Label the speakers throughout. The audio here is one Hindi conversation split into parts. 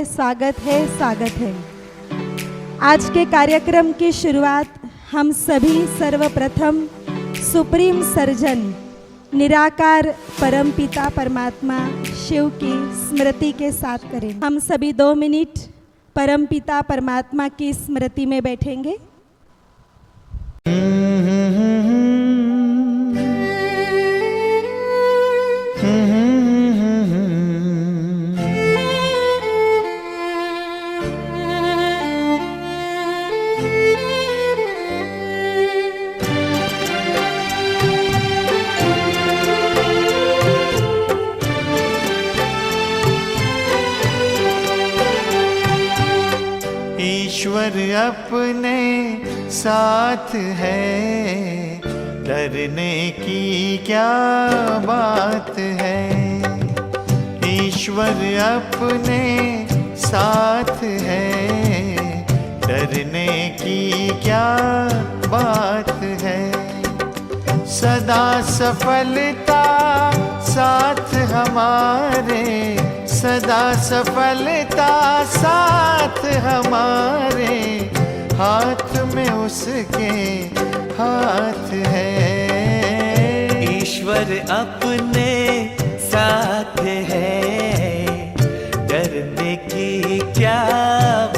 Speaker 1: स्वागत है, स्वागत है। आज के कार्यक्रम की शुरुआत हम सभी सर्वप्रथम सुप्रीम सर्जन निराकार परमपिता परमात्मा शिव की स्मृति के साथ करें। हम सभी 2 मिनट परमपिता परमात्मा की स्मृति में बैठेंगे।
Speaker 2: ईश्वर अपने साथ है, डरने की क्या बात है। ईश्वर अपने साथ है, डरने की क्या बात है। सदा सफलता साथ हमारे, सदा सफलता साथ हमारे, हाथ में उसके हाथ है।
Speaker 3: ईश्वर अपने साथ है, डरने की क्या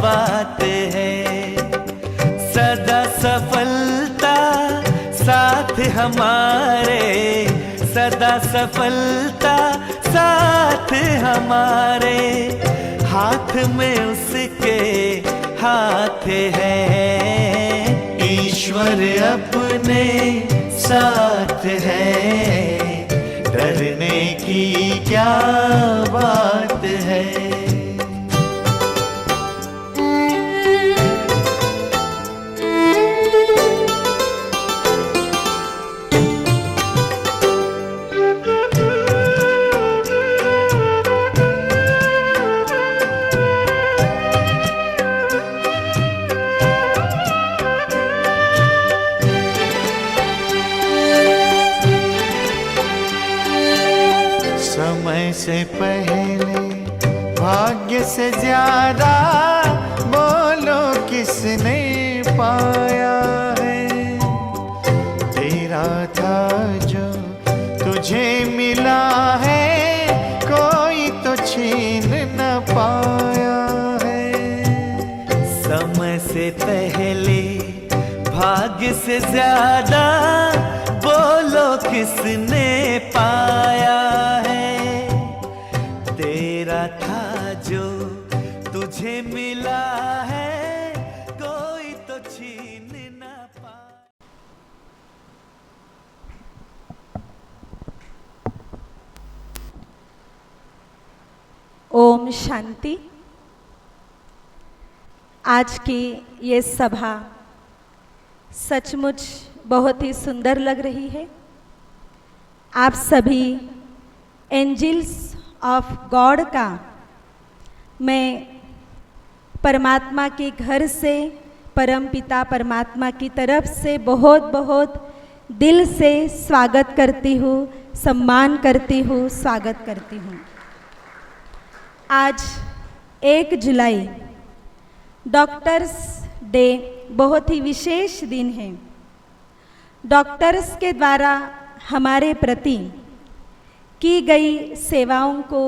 Speaker 3: बात है। सदा सफलता साथ हमारे, सदा सफलता साथ हमारे, हाथ में उसके हाथ है।
Speaker 2: ईश्वर अपने साथ है, डरने की क्या बात है। समय से पहले भाग्य से ज्यादा बोलो किसने पाया है। तेरा था जो तुझे मिला है, कोई तो छीन न पाया है।
Speaker 3: समय से पहले भाग्य से ज्यादा बोलो किसने पाया है। तेरा था जो तुझे मिला है, कोई तो छीन न पाया।
Speaker 1: ओम शांति। आज की ये सभा सचमुच बहुत ही सुंदर लग रही है। आप सभी एंजल्स ऑफ गॉड का मैं परमात्मा के घर से, परमपिता परमात्मा की तरफ से बहुत बहुत दिल से स्वागत करती हूँ, सम्मान करती हूँ, स्वागत करती हूँ। आज 1 जुलाई डॉक्टर्स डे बहुत ही विशेष दिन है। डॉक्टर्स के द्वारा हमारे प्रति की गई सेवाओं को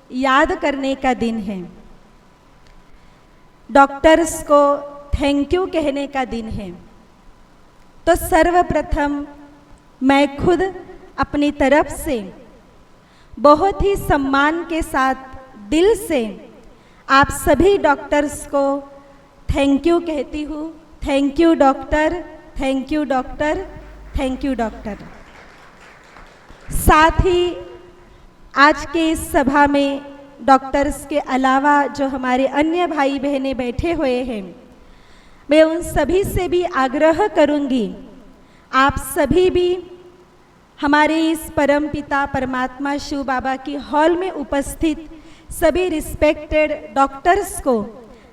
Speaker 1: याद करने का दिन है। डॉक्टर्स को थैंक यू कहने का दिन है। तो सर्वप्रथम मैं खुद अपनी तरफ से बहुत ही सम्मान के साथ दिल से आप सभी डॉक्टर्स को थैंक यू कहती हूँ। Thank you doctor, thank you doctor, thank you doctor. साथ ही आज के इस सभा में डॉक्टर्स के अलावा जो हमारे अन्य भाई बहनें बैठे हुए हैं, मैं उन सभी से भी आग्रह करूंगी, आप सभी भी हमारे इस परमपिता परमात्मा शिव बाबा की हॉल में उपस्थित सभी रिस्पेक्टेड डॉक्टर्स को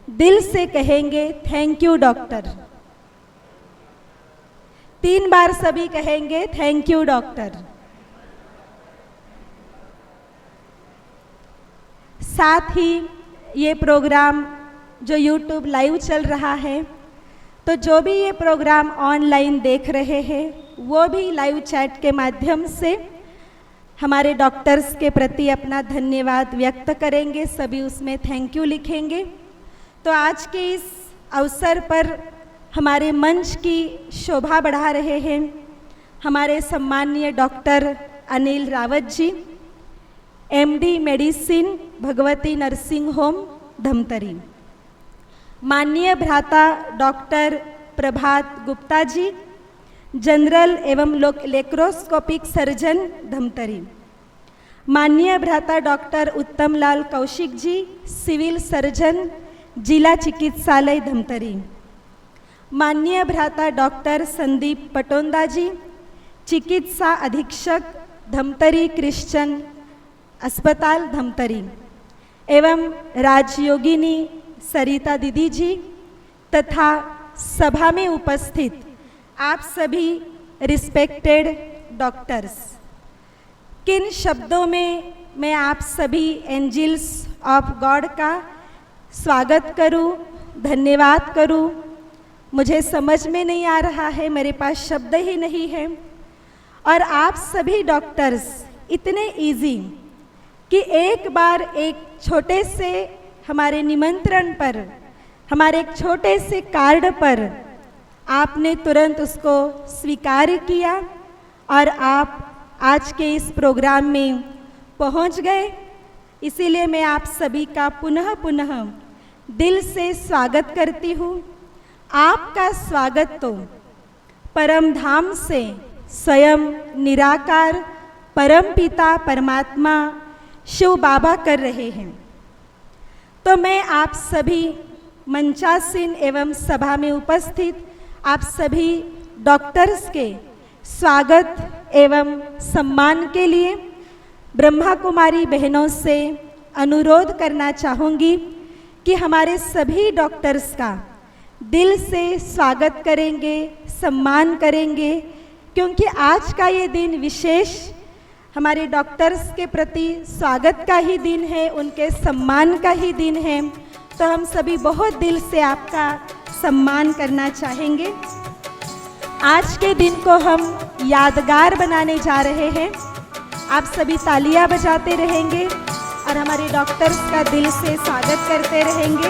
Speaker 1: दिल से कहेंगे थैंक यू डॉक्टर। 3 बार सभी कहेंगे थैंक यू डॉक्टर। साथ ही ये प्रोग्राम जो YouTube लाइव चल रहा है, तो जो भी ये प्रोग्राम ऑनलाइन देख रहे हैं वो भी लाइव चैट के माध्यम से हमारे डॉक्टर्स के प्रति अपना धन्यवाद व्यक्त करेंगे, सभी उसमें थैंक यू लिखेंगे। तो आज के इस अवसर पर हमारे मंच की शोभा बढ़ा रहे हैं हमारे सम्माननीय doctor Anil Rawat ji, MD medicine, Bhagwati nursing home, Dhamtari. माननीय भ्राता डॉक्टर प्रभात गुप्ता जी, जनरल एवं लेप्रोस्कोपिक सर्जन, धमतरी। माननीय भ्राता डॉक्टर उत्तम लाल कौशिक जी, सिविल सर्जन, जिला चिकित्सालय, धमतरी। माननीय भ्राता डॉक्टर संदीप पटोंदा जी, चिकित्सा अधीक्षक, धमतरी क्रिश्चियन अस्पताल, धमतरी। एवं राजयोगिनी सरिता दीदी जी तथा सभा में उपस्थित आप सभी रिस्पेक्टेड डॉक्टर्स, किन शब्दों में मैं आप सभी एंजल्स ऑफ गॉड का स्वागत करूं, धन्यवाद करूं, मुझे समझ में नहीं आ रहा है, मेरे पास शब्द ही नहीं है। और आप सभी डॉक्टर्स इतने इजी कि एक बार एक छोटे से हमारे निमंत्रण पर, हमारे एक छोटे से कार्ड पर आपने तुरंत उसको स्वीकार किया और आप आज के इस प्रोग्राम में पहुंच गए। इसीलिए मैं आप सभी का पुनः पुनः दिल से स्वागत करती हूँ। आपका स्वागत तो परम धाम से स्वयं निराकार परम पिता परमात्मा शिव बाबा कर रहे हैं। तो मैं आप सभी मंचासीन एवं सभा में उपस्थित आप सभी डॉक्टर्स के स्वागत एवं सम्मान के लिए ब्रह्मा कुमारी बहनों से अनुरोध करना चाहूँगी कि हमारे सभी डॉक्टर्स का दिल से स्वागत करेंगे, सम्मान करेंगे, क्योंकि आज का ये दिन विशेष हमारे डॉक्टर्स के प्रति स्वागत का ही दिन है, उनके सम्मान का ही दिन है। तो हम सभी बहुत दिल से आपका सम्मान करना चाहेंगे। आज के दिन को हम यादगार बनाने जा रहे हैं। आप सभी तालियां बजाते रहेंगे और हमारे डॉक्टर्स का दिल से स्वागत करते रहेंगे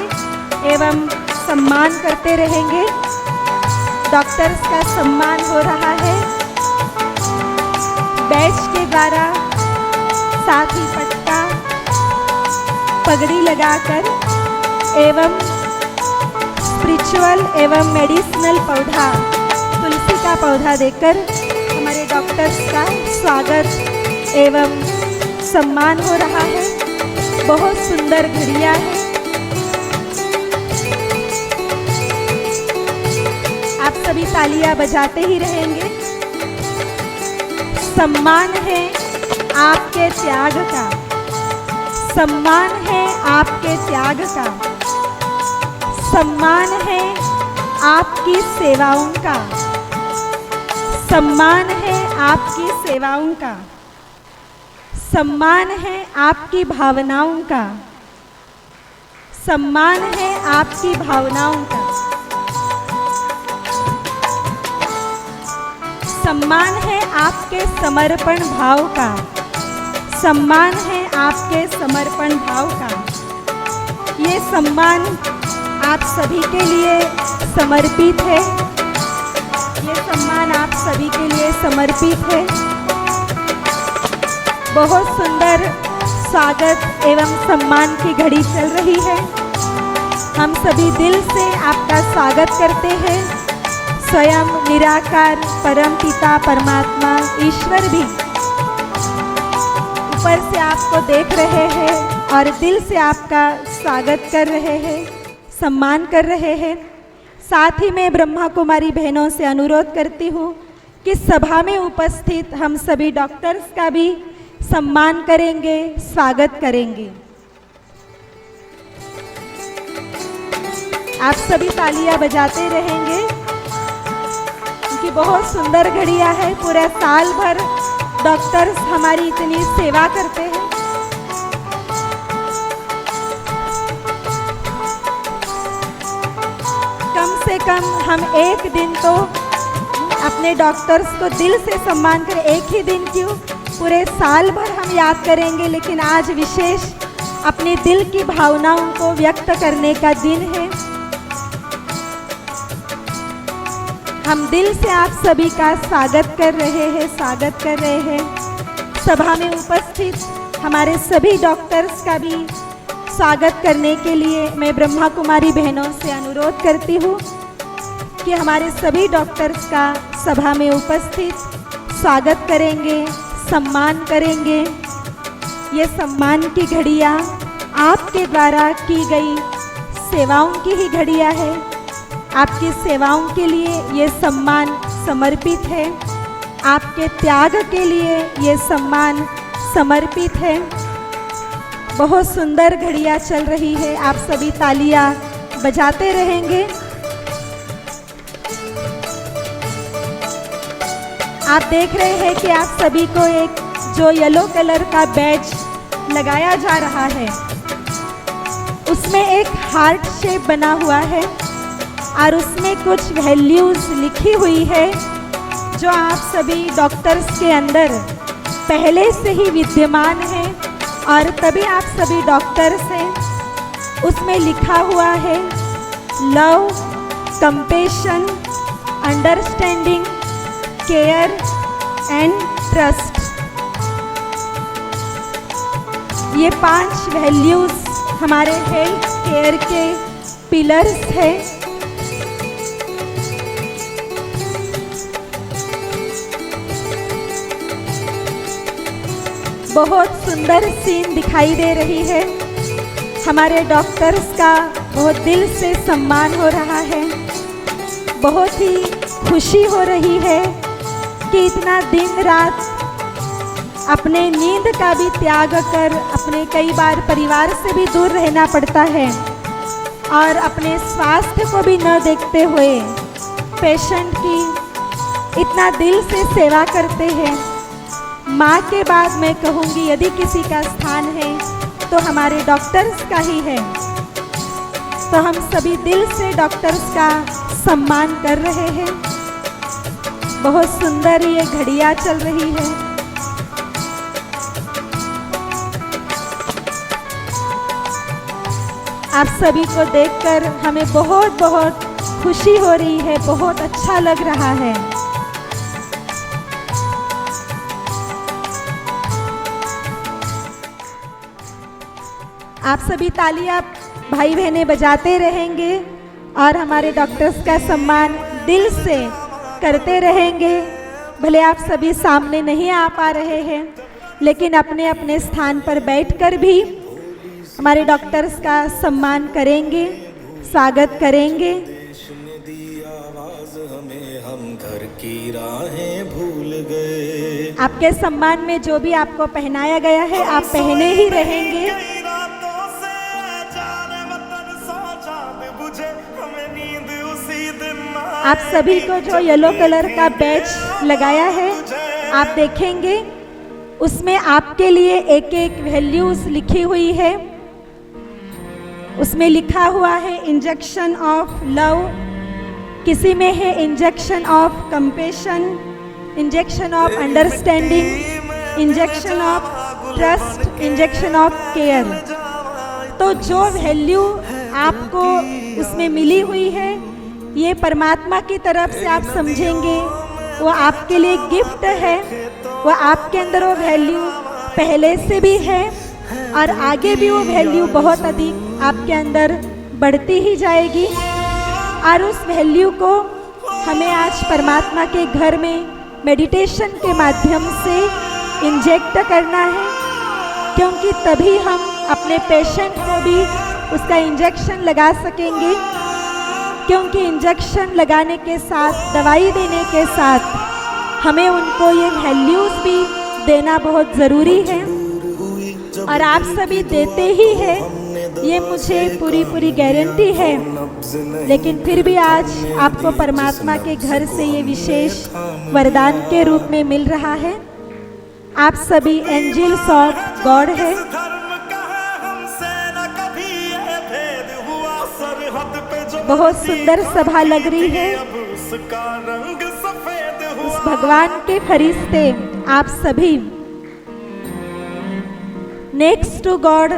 Speaker 1: एवं सम्मान करते रहेंगे। डॉक्टर्स का सम्मान हो रहा है बैच के द्वारा, साथ ही पट्टा, पगड़ी लगाकर एवं स्पिरिचुअल एवं मेडिसिनल पौधा, तुलसी का पौधा देकर हमारे डॉक्टर्स का स्वागत एवं सम्मान हो रहा है। बहुत सुंदर घड़ियाँ हैं। आप सभी तालियां बजाते ही रहेंगे। सम्मान है आपके त्याग का, सम्मान है आपके त्याग का, सम्मान है आपकी सेवाओं का, सम्मान है आपकी सेवाओं का, सम्मान है आपकी भावनाओं का, सम्मान है आपकी भावनाओं का, सम्मान है आपके समर्पण भाव का, सम्मान है आपके समर्पण भाव का। ये सम्मान आप सभी के लिए समर्पित है। ये सम्मान आप सभी के लिए समर्पित है। बहुत सुंदर स्वागत एवं सम्मान की घड़ी चल रही है। हम सभी दिल से आपका स्वागत करते हैं। स्वयं निराकार परम पिता परमात्मा ईश्वर भी ऊपर से आपको देख रहे हैं और दिल से आपका स्वागत कर रहे हैं, सम्मान कर रहे हैं। साथ ही मैं ब्रह्मा कुमारी बहनों से अनुरोध करती हूँ कि सभा में उपस्थित हम सभी डॉक्टर्स का भी सम्मान करेंगे, स्वागत करेंगे। आप सभी तालियां बजाते रहेंगे क्योंकि बहुत सुंदर घड़ियां है। पूरा साल भर डॉक्टर्स हमारी इतनी सेवा करते हैं। से कम हम एक दिन तो अपने डॉक्टर्स को दिल से सम्मान करें। एक ही दिन क्यों, पूरे साल भर हम याद करेंगे, लेकिन आज विशेष अपने दिल की भावनाओं को व्यक्त करने का दिन है। हम दिल से आप सभी का स्वागत कर रहे हैं। सभा में उपस्थित हमारे सभी डॉक्टर्स का भी स्वागत करने के लिए मैं ब्रह्मा कुमारी बहनों से अनुरोध करती हूँ कि हमारे सभी डॉक्टर्स का सभा में उपस्थित स्वागत करेंगे, सम्मान करेंगे। ये सम्मान की घड़ियाँ आपके द्वारा की गई सेवाओं की ही घड़ियाँ है। आपकी सेवाओं के लिए ये सम्मान समर्पित है, आपके त्याग के लिए ये सम्मान समर्पित है। बहुत सुंदर घड़ियाँ चल रही है, आप सभी तालियां बजाते रहेंगे। आप देख रहे हैं कि आप सभी को एक जो येलो कलर का बैज लगाया जा रहा है, उसमें एक हार्ट शेप बना हुआ है और उसमें कुछ वैल्यूज़ लिखी हुई है जो आप सभी डॉक्टर्स के अंदर पहले से ही विद्यमान है और तभी आप सभी डॉक्टर्स हैं। उसमें लिखा हुआ है love, compassion, understanding, care and trust. ये 5 वैल्यूज़ हमारे हेल्थ केयर के पिलर्स हैं। बहुत सुंदर सीन दिखाई दे रही है। हमारे डॉक्टर्स का बहुत दिल से सम्मान हो रहा है। बहुत ही खुशी हो रही है कि इतना दिन रात अपने नींद का भी त्याग कर, अपने कई बार परिवार से भी दूर रहना पड़ता है और अपने स्वास्थ्य को भी न देखते हुए पेशेंट की इतना दिल से सेवा करते हैं। माँ के बाद मैं कहूँगी यदि किसी का स्थान है तो हमारे डॉक्टर्स का ही है। तो हम सभी दिल से डॉक्टर्स का सम्मान कर रहे हैं। बहुत सुंदर ये घड़ियाँ चल रही है। आप सभी को देखकर हमें बहुत बहुत खुशी हो रही है, बहुत अच्छा लग रहा है। आप सभी तालियां भाई बहनें बजाते रहेंगे और हमारे डॉक्टर्स का सम्मान दिल से करते रहेंगे। भले आप सभी सामने नहीं आ पा रहे हैं, लेकिन अपने अपने स्थान पर बैठकर भी हमारे डॉक्टर्स का सम्मान करेंगे, स्वागत करेंगे।
Speaker 3: हम घर की राहें भूल गए।
Speaker 1: आपके सम्मान में जो भी आपको पहनाया गया है आप पहने ही रहेंगे। आप सभी को जो येलो कलर का बैज लगाया है आप देखेंगे उसमें आपके लिए एक एक वैल्यूज लिखी हुई है। उसमें लिखा हुआ है इंजेक्शन ऑफ लव, किसी में है injection of compassion, injection of understanding, injection of trust, injection of care. तो जो वैल्यू आपको उसमें मिली हुई है ये परमात्मा की तरफ से आप समझेंगे वो आपके लिए गिफ्ट है। वो आपके अंदर वो वैल्यू पहले से भी है और आगे भी वो वैल्यू बहुत अधिक आपके अंदर बढ़ती ही जाएगी। और उस वैल्यू को हमें आज परमात्मा के घर में मेडिटेशन के माध्यम से इंजेक्ट करना है, क्योंकि तभी हम अपने पेशेंट को भी उसका इंजेक्शन लगा सकेंगे। क्योंकि इंजेक्शन लगाने के साथ, दवाई देने के साथ हमें उनको ये वैल्यूज़ भी देना बहुत ज़रूरी है और आप सभी देते ही हैं, ये मुझे पूरी गारंटी है। लेकिन फिर भी आज आपको परमात्मा के घर से ये विशेष वरदान के रूप में मिल रहा है। आप सभी एंजल्स ऑफ गॉड है।
Speaker 3: सरहद पे जो
Speaker 1: बहुत सुंदर सभा लग रही है। उस भगवान के फरिश्ते आप सभी, नेक्स्ट टू गॉड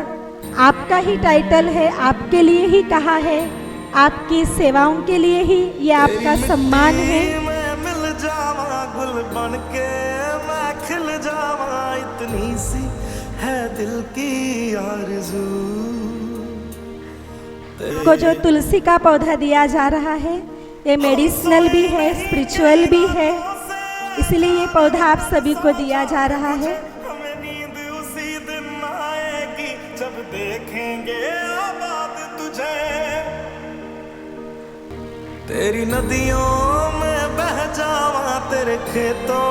Speaker 1: आपका ही टाइटल है, आपके लिए ही कहा है, आपकी सेवाओं के लिए ही ये आपका सम्मान है।
Speaker 2: मैं मिल जावा गुल बन के, मैं खिल जावा, इतनी सी है दिल की आरज़ू।
Speaker 1: को जो तुलसी का पौधा दिया जा रहा है ये मेडिसिनल भी है, स्पिरिचुअल भी है, इसलिए ये पौधा आप सभी को दिया जा रहा है।
Speaker 2: हमें नींद उसी दिन आएगी जब देखेंगे आबाद तुझे, तेरी नदियों में बह जावा, तेरे खेतों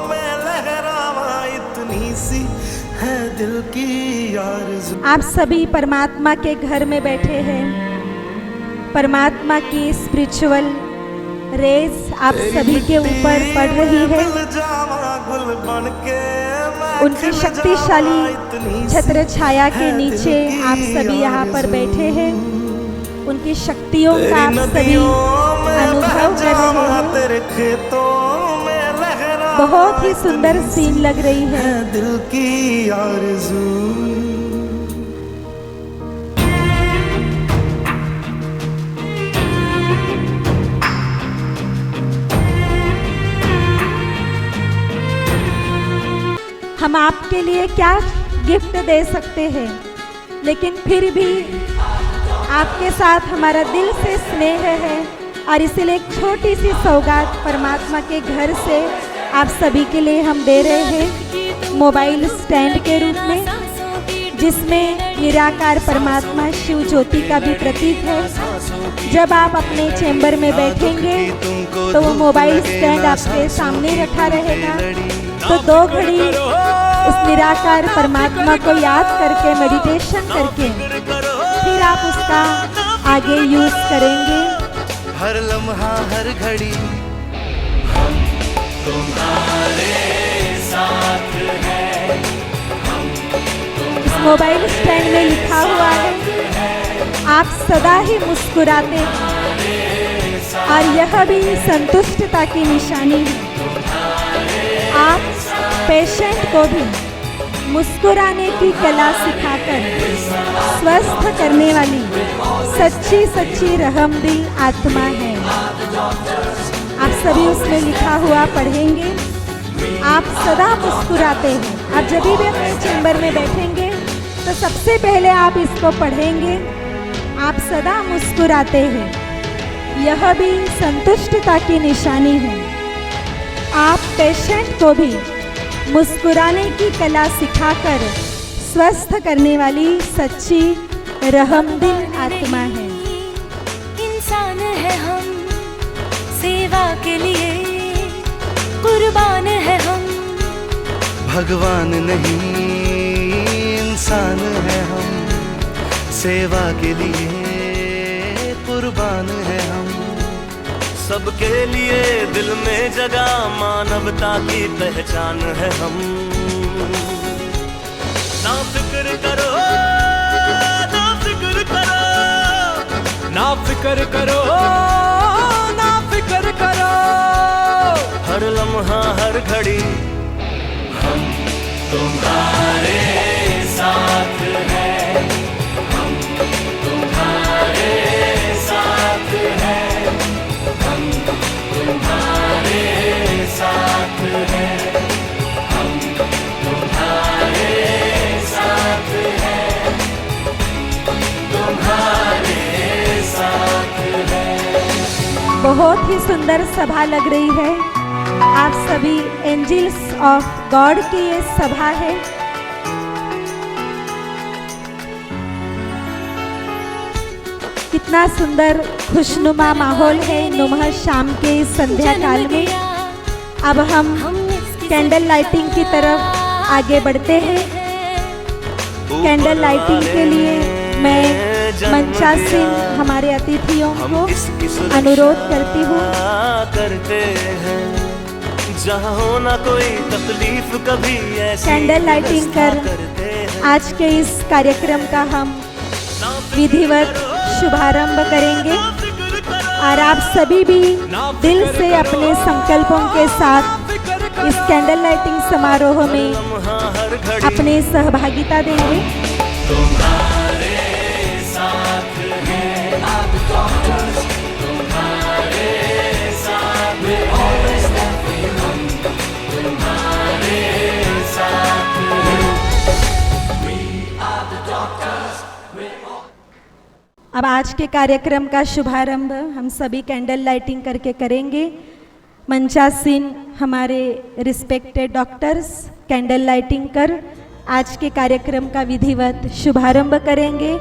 Speaker 2: में लहरावा, इतनी सी है दिल की आरज़ू।
Speaker 1: आप सभी परमात्मा के घर में बैठे हैं, परमात्मा की स्पिरिचुअल रेस आप सभी के ऊपर पड़ रही है। उनकी शक्तिशाली छत्र छाया के नीचे आप सभी यहाँ पर बैठे हैं, उनकी शक्तियों का आप सभी अनुभव कर रहे हैं। बहुत ही सुंदर सीन लग रही है।
Speaker 2: दिल की आरज़ू।
Speaker 1: हम आपके लिए क्या गिफ्ट दे सकते हैं, लेकिन फिर भी आपके साथ हमारा दिल से स्नेह है और इसलिए एक छोटी सी सौगात परमात्मा के घर से आप सभी के लिए हम दे रहे हैं, मोबाइल स्टैंड के रूप में, जिसमें निराकार परमात्मा शिव ज्योति का भी प्रतीक है। जब आप अपने चैम्बर में बैठेंगे तो वो मोबाइल स्टैंड आपके सामने रखा रहेगा, तो 2 घड़ी उस निराकार परमात्मा को याद करके, मेडिटेशन करके फिर आप उसका आगे यूज करेंगे।
Speaker 2: हर लम्हा हर घड़ी
Speaker 4: हम तुम्हारे साथ हैं,
Speaker 1: इस मोबाइल स्टैंड में लिखा हुआ है आप सदा ही मुस्कुराते और यह भी संतुष्टता की निशानी है। आप पेशेंट को भी मुस्कुराने की कला सिखाकर स्वस्थ करने वाली सच्ची सच्ची रहमदिल आत्मा है। आप सभी उसमें लिखा हुआ पढ़ेंगे, आप सदा मुस्कुराते हैं। आप जब भी अपने चैम्बर में बैठेंगे तो सबसे पहले आप इसको पढ़ेंगे, आप सदा मुस्कुराते हैं, यह भी संतुष्टता की निशानी है। आप पेशेंट को भी मुस्कुराने की कला सिखाकर स्वस्थ करने वाली सच्ची रहमदिल आत्मा है।
Speaker 5: इंसान है हम, सेवा के लिए कुर्बान है हम।
Speaker 2: भगवान नहीं इंसान है हम, सेवा के लिए कुर्बान है हम। सबके लिए दिल में जगह मानवता की पहचान है हम। ना फिक्र करो, ना फिक्र करो,
Speaker 4: ना फिक्र करो, ना फिक्र करो,
Speaker 2: हर लम्हा हर घड़ी
Speaker 4: हम तुम्हारे साथ हैं, हम तुम्हारे साथ हैं, हम तुम्हारे साथ हैं, हम तुम्हारे साथ हैं, तुम्हारे साथ हैं।
Speaker 1: बहुत ही सुंदर सभा लग रही है। आप सभी एंजल्स ऑफ गॉड की ये सभा है। कितना सुंदर खुशनुमा माहौल है नुमा शाम के संध्या काल में। अब हम कैंडल लाइटिंग की तरफ आगे बढ़ते हैं। कैंडल लाइटिंग के लिए मैं मंचा सिंह हमारे अतिथियों को अनुरोध करती हूँ।
Speaker 2: करते हैं जहाँ हो ना कोई तकलीफ कभी ऐसी
Speaker 1: कैंडल लाइटिंग कर आज के इस कार्यक्रम का हम विधिवत शुभारंभ करेंगे। और आप सभी भी दिल से अपने संकल्पों के साथ इस कैंडल लाइटिंग समारोह में अपनी सहभागिता देंगे। अब आज के कार्यक्रम का शुभारंभ हम सभी कैंडल लाइटिंग करके करेंगे। मंचासीन हमारे रिस्पेक्टेड डॉक्टर्स कैंडल लाइटिंग कर आज के कार्यक्रम का विधिवत शुभारंभ करेंगे।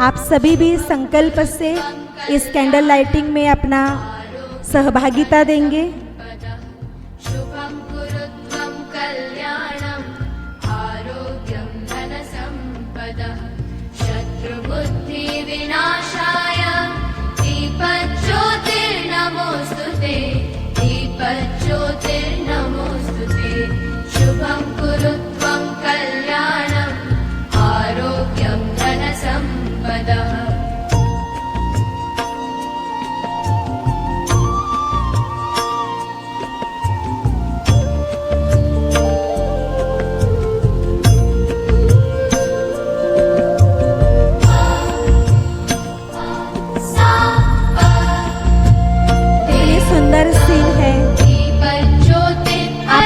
Speaker 1: आप सभी भी संकल्प से इस कैंडल लाइटिंग में अपना सहभागिता देंगे।
Speaker 6: शुभं कुरुत्वं कल्याणं आरोग्यं धनसम्पदः शत्रुबुद्धि विनाशाय दीपज्योतिर्नमोस्तुते दीपज्योतिर्नमोस्तुते शुभं कुरुत्वं कल्याणं आरोग्यं धनसम्पदः।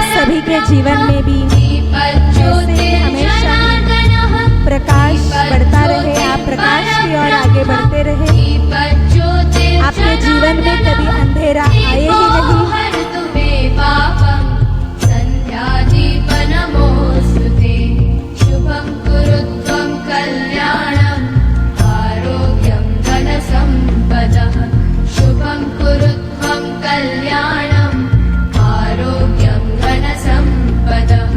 Speaker 1: सभी के जीवन में भी ऐसे हमेशा प्रकाश बढ़ता रहे, आप प्रकाश की ओर आगे बढ़ते रहे। आपके जीवन में कभी अंधेरा आए ही नहीं।
Speaker 6: शुभं कुरुत्वं कल्याणं आरोग्यं धनसम्पदः शुभं कुरुत्वं कल्याणं आरोग्यं धनसम्पदः।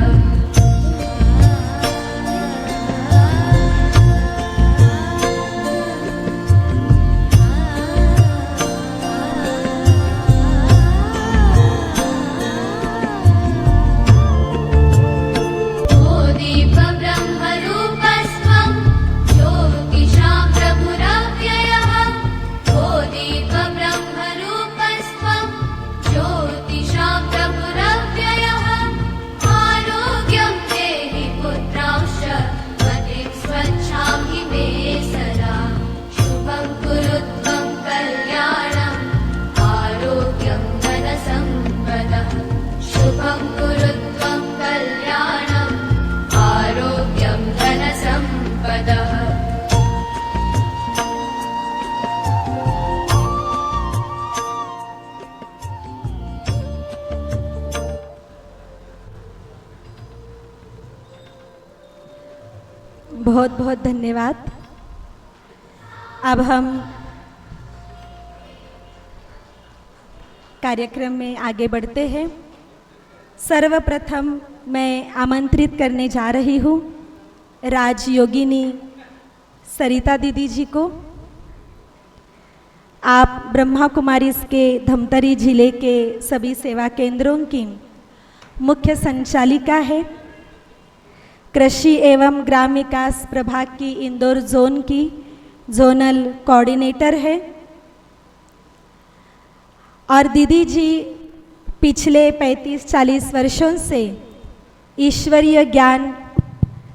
Speaker 1: बहुत बहुत धन्यवाद। अब हम कार्यक्रम में आगे बढ़ते हैं। सर्वप्रथम मैं आमंत्रित करने जा रही हूँ राजयोगिनी सरिता दीदी जी को। आप ब्रह्मा कुमारी के धमतरी जिले के सभी सेवा केंद्रों की मुख्य संचालिका है। कृषि एवं ग्राम विकास प्रभाग की इंदौर जोन की जोनल कोऑर्डिनेटर है। और दीदी जी पिछले 35-40 वर्षों से ईश्वरीय ज्ञान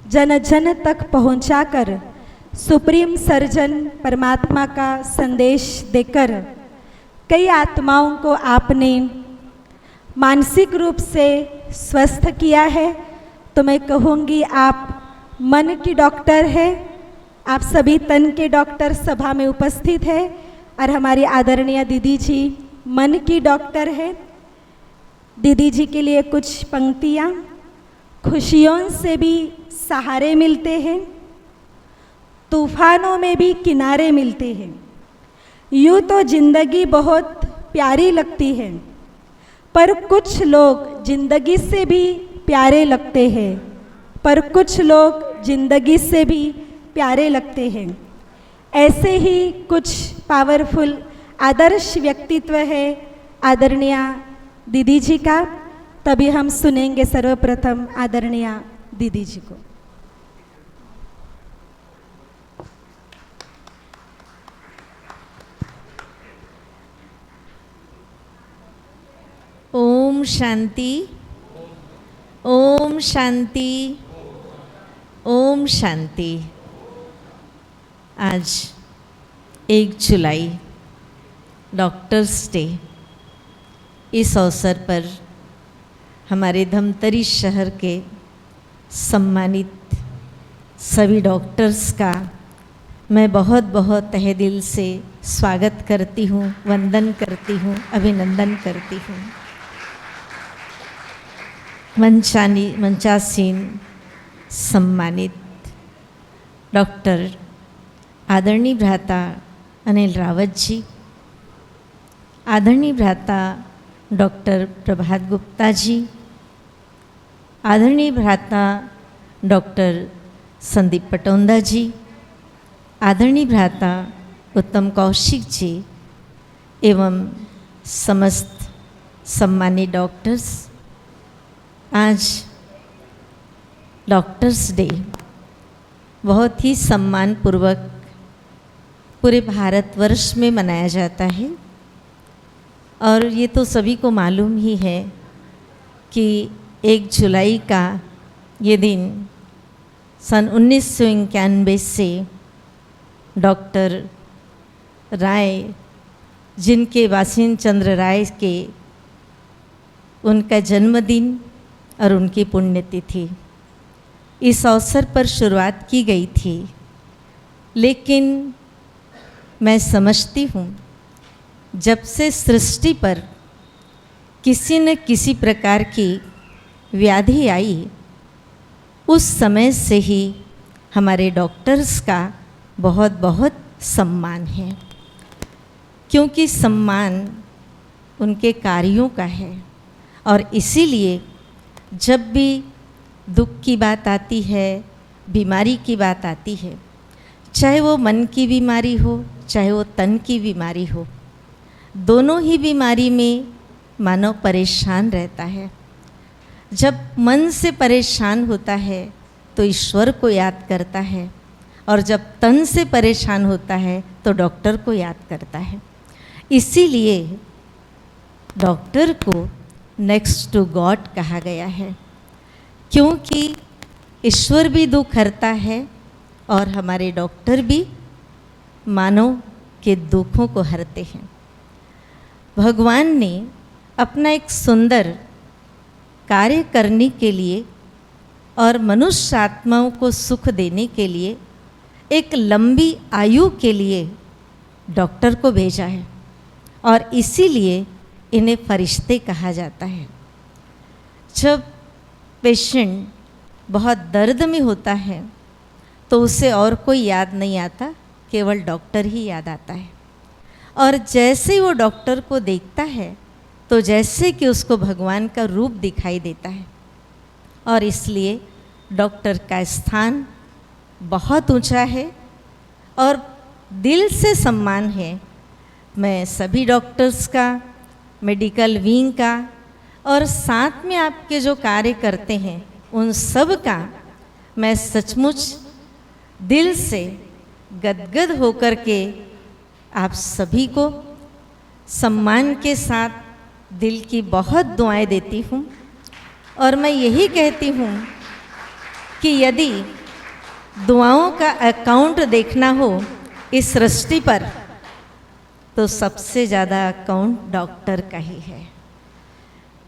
Speaker 1: जन जन तक पहुंचाकर सुप्रीम सर्जन परमात्मा का संदेश देकर कई आत्माओं को आपने मानसिक रूप से स्वस्थ किया है। तो मैं कहूँगी आप मन की डॉक्टर है। आप सभी तन के डॉक्टर सभा में उपस्थित है और हमारी आदरणीय दीदी जी मन की डॉक्टर है। दीदी जी के लिए कुछ पंक्तियाँ। खुशियों से भी सहारे मिलते हैं, तूफानों में भी किनारे मिलते हैं। यूँ तो जिंदगी बहुत प्यारी लगती है, पर कुछ लोग जिंदगी से भी प्यारे लगते हैं, पर कुछ लोग जिंदगी से भी प्यारे लगते हैं। ऐसे ही कुछ पावरफुल आदर्श व्यक्तित्व है आदरणीय दीदी जी का। तभी हम सुनेंगे सर्वप्रथम आदरणीय दीदी जी को।
Speaker 7: शांति, ओम शांति, ओम शांति। आज 1 जुलाई डॉक्टर्स डे, इस अवसर पर हमारे धमतरी शहर के सम्मानित सभी डॉक्टर्स का मैं बहुत बहुत तहे दिल से स्वागत करती हूँ, वंदन करती हूँ, अभिनंदन करती हूँ। मंचासीन सम्मानित डॉक्टर आदरणीय भ्राता अनिल रावत जी, आदरणीय भ्राता डॉक्टर प्रभात गुप्ता जी, आदरणीय भ्राता डॉक्टर संदीप पटौंदा जी, आदरणीय भ्राता उत्तम कौशिक जी एवं समस्त सम्मानित डॉक्टर्स, आज डॉक्टर्स डे बहुत ही सम्मानपूर्वक पूरे भारतवर्ष में मनाया जाता है। और ये तो सभी को मालूम ही है कि 1 जुलाई का ये दिन सन 1991 से डॉक्टर राय, जिनके वासिन चंद्र राय के उनका जन्मदिन और उनकी पुण्यतिथि, इस अवसर पर शुरुआत की गई थी। लेकिन मैं समझती हूँ जब से सृष्टि पर किसी न किसी प्रकार की व्याधि आई, उस समय से ही हमारे डॉक्टर्स का बहुत बहुत सम्मान है, क्योंकि सम्मान उनके कार्यों का है। और इसीलिए जब भी दुख की बात आती है, बीमारी की बात आती है, चाहे वो मन की बीमारी हो, चाहे वो तन की बीमारी हो, दोनों ही बीमारी में मानव परेशान रहता है। जब मन से परेशान होता है तो ईश्वर को याद करता है, और जब तन से परेशान होता है तो डॉक्टर को याद करता है। इसीलिए डॉक्टर को नेक्स्ट टू गॉड कहा गया है, क्योंकि ईश्वर भी दुख हरता है और हमारे डॉक्टर भी मानव के दुखों को हरते हैं। भगवान ने अपना एक सुंदर कार्य करने के लिए और मनुष्य आत्माओं को सुख देने के लिए, एक लंबी आयु के लिए डॉक्टर को भेजा है, और इसीलिए इन्हें फरिश्ते कहा जाता है। जब पेशेंट बहुत दर्द में होता है तो उसे और कोई याद नहीं आता, केवल डॉक्टर ही याद आता है। और जैसे ही वो डॉक्टर को देखता है तो जैसे कि उसको भगवान का रूप दिखाई देता है, और इसलिए डॉक्टर का स्थान बहुत ऊंचा है और दिल से सम्मान है। मैं सभी डॉक्टर्स का, मेडिकल विंग का, और साथ में आपके जो कार्य करते हैं उन सब का मैं सचमुच दिल से गदगद होकर के आप सभी को सम्मान के साथ दिल की बहुत दुआएं देती हूँ। और मैं यही कहती हूँ कि यदि दुआओं का अकाउंट देखना हो इस सृष्टि पर, तो सबसे ज़्यादा अकाउंट डॉक्टर का ही है,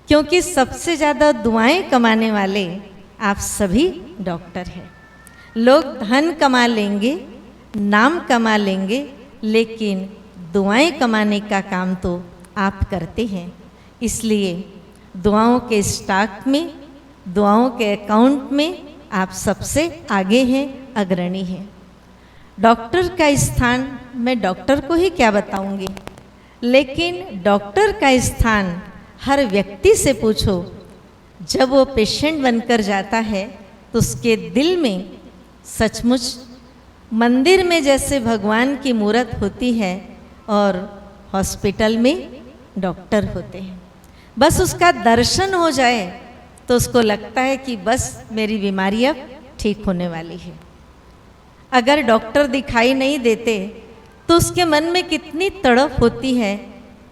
Speaker 7: क्योंकि सबसे ज़्यादा दुआएं कमाने वाले आप सभी डॉक्टर हैं। लोग धन कमा लेंगे, नाम कमा लेंगे, लेकिन दुआएं कमाने का काम तो आप करते हैं। इसलिए दुआओं के स्टॉक में, दुआओं के अकाउंट में आप सबसे आगे हैं, अग्रणी हैं। डॉक्टर का स्थान मैं डॉक्टर को ही क्या बताऊंगी, लेकिन डॉक्टर का स्थान हर व्यक्ति से पूछो। जब वो पेशेंट बनकर जाता है तो उसके दिल में सचमुच मंदिर में जैसे भगवान की मूर्त होती है और हॉस्पिटल में डॉक्टर होते हैं। बस उसका दर्शन हो जाए तो उसको लगता है कि बस मेरी बीमारी अब ठीक होने वाली है। अगर डॉक्टर दिखाई नहीं देते तो उसके मन में कितनी तड़प होती है।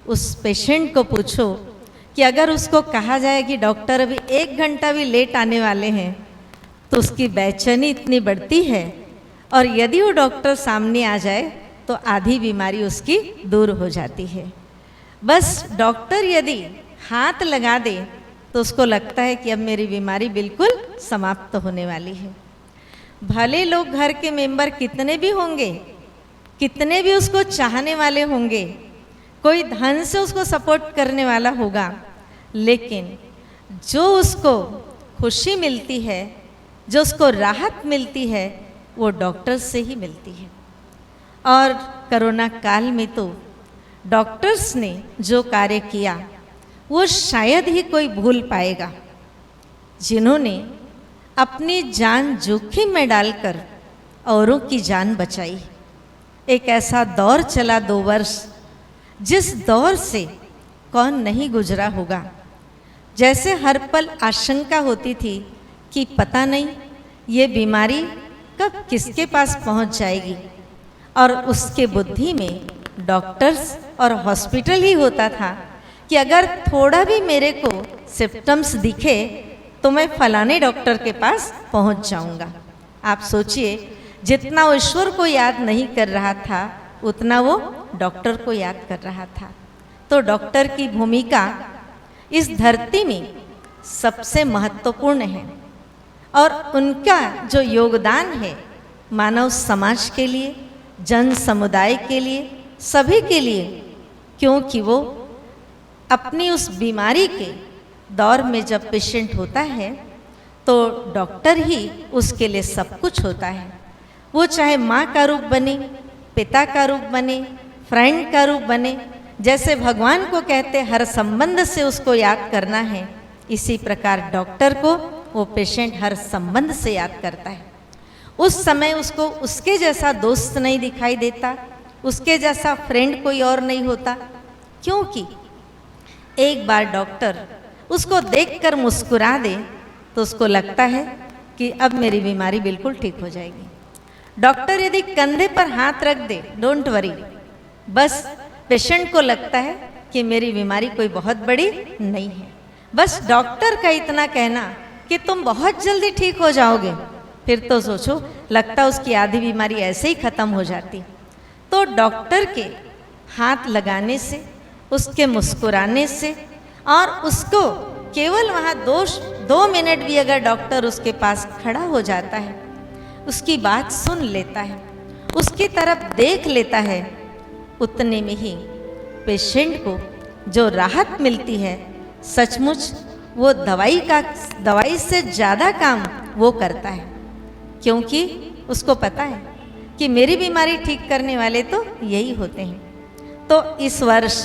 Speaker 7: उस पेशेंट को पूछो कि अगर उसको कहा जाए कि डॉक्टर अभी 1 घंटा भी लेट आने वाले हैं तो उसकी बेचैनी इतनी बढ़ती है, और यदि वो डॉक्टर सामने आ जाए तो आधी बीमारी उसकी दूर हो जाती है। बस डॉक्टर यदि हाथ लगा दे तो उसको लगता है कि अब मेरी बीमारी बिल्कुल समाप्त होने वाली है। भले लोग घर के मेंबर कितने भी होंगे, कितने भी उसको चाहने वाले होंगे, कोई धन से उसको सपोर्ट करने वाला होगा, लेकिन जो उसको खुशी मिलती है, जो उसको राहत मिलती है, वो डॉक्टर से ही मिलती है। और कोरोना काल में तो डॉक्टर्स ने जो कार्य किया वो शायद ही कोई भूल पाएगा, जिन्होंने अपनी जान जोखिम में डालकर औरों की जान बचाई। एक ऐसा दौर चला 2 वर्ष, जिस दौर से कौन नहीं गुजरा होगा। जैसे हर पल आशंका होती थी कि पता नहीं ये बीमारी कब किसके पास पहुंच जाएगी, और उसके बुद्धि में डॉक्टर्स और हॉस्पिटल ही होता था कि अगर थोड़ा भी मेरे को सिम्पटम्स दिखे तो मैं फलाने डॉक्टर के पास पहुंच जाऊंगा। आप सोचिए, जितना वो ईश्वर को याद नहीं कर रहा था उतना वो डॉक्टर को याद कर रहा था। तो डॉक्टर की भूमिका इस धरती में सबसे महत्वपूर्ण है, और उनका जो योगदान है मानव समाज के लिए, जन समुदाय के लिए, सभी के लिए, क्योंकि वो अपनी उस बीमारी के दौर में जब पेशेंट होता है तो डॉक्टर ही उसके लिए सब कुछ होता है। वो चाहे माँ का रूप बने, पिता का रूप बने, फ्रेंड का रूप बने, जैसे भगवान को कहते हर संबंध से उसको याद करना है, इसी प्रकार डॉक्टर को वो पेशेंट हर संबंध से याद करता है। उस समय उसको उसके जैसा दोस्त नहीं दिखाई देता, उसके जैसा फ्रेंड कोई और नहीं होता, क्योंकि एक बार डॉक्टर उसको देखकर मुस्कुरा दे तो उसको लगता है कि अब मेरी बीमारी बिल्कुल ठीक हो जाएगी। डॉक्टर यदि कंधे पर हाथ रख दे, डोंट वरी, बस पेशेंट को लगता है कि मेरी बीमारी कोई बहुत बड़ी नहीं है। बस डॉक्टर का इतना कहना कि तुम बहुत जल्दी ठीक हो जाओगे, फिर तो सोचो लगता उसकी आधी बीमारी ऐसे ही खत्म हो जाती। तो डॉक्टर के हाथ लगाने से, उसके मुस्कुराने से, और उसको केवल वहाँ 2 मिनट भी अगर डॉक्टर उसके पास खड़ा हो जाता है, उसकी बात सुन लेता है, उसकी तरफ देख लेता है, उतने में ही पेशेंट को जो राहत मिलती है, सचमुच वो दवाई से ज़्यादा काम वो करता है, क्योंकि उसको पता है कि मेरी बीमारी ठीक करने वाले तो यही होते हैं। तो इस वर्ष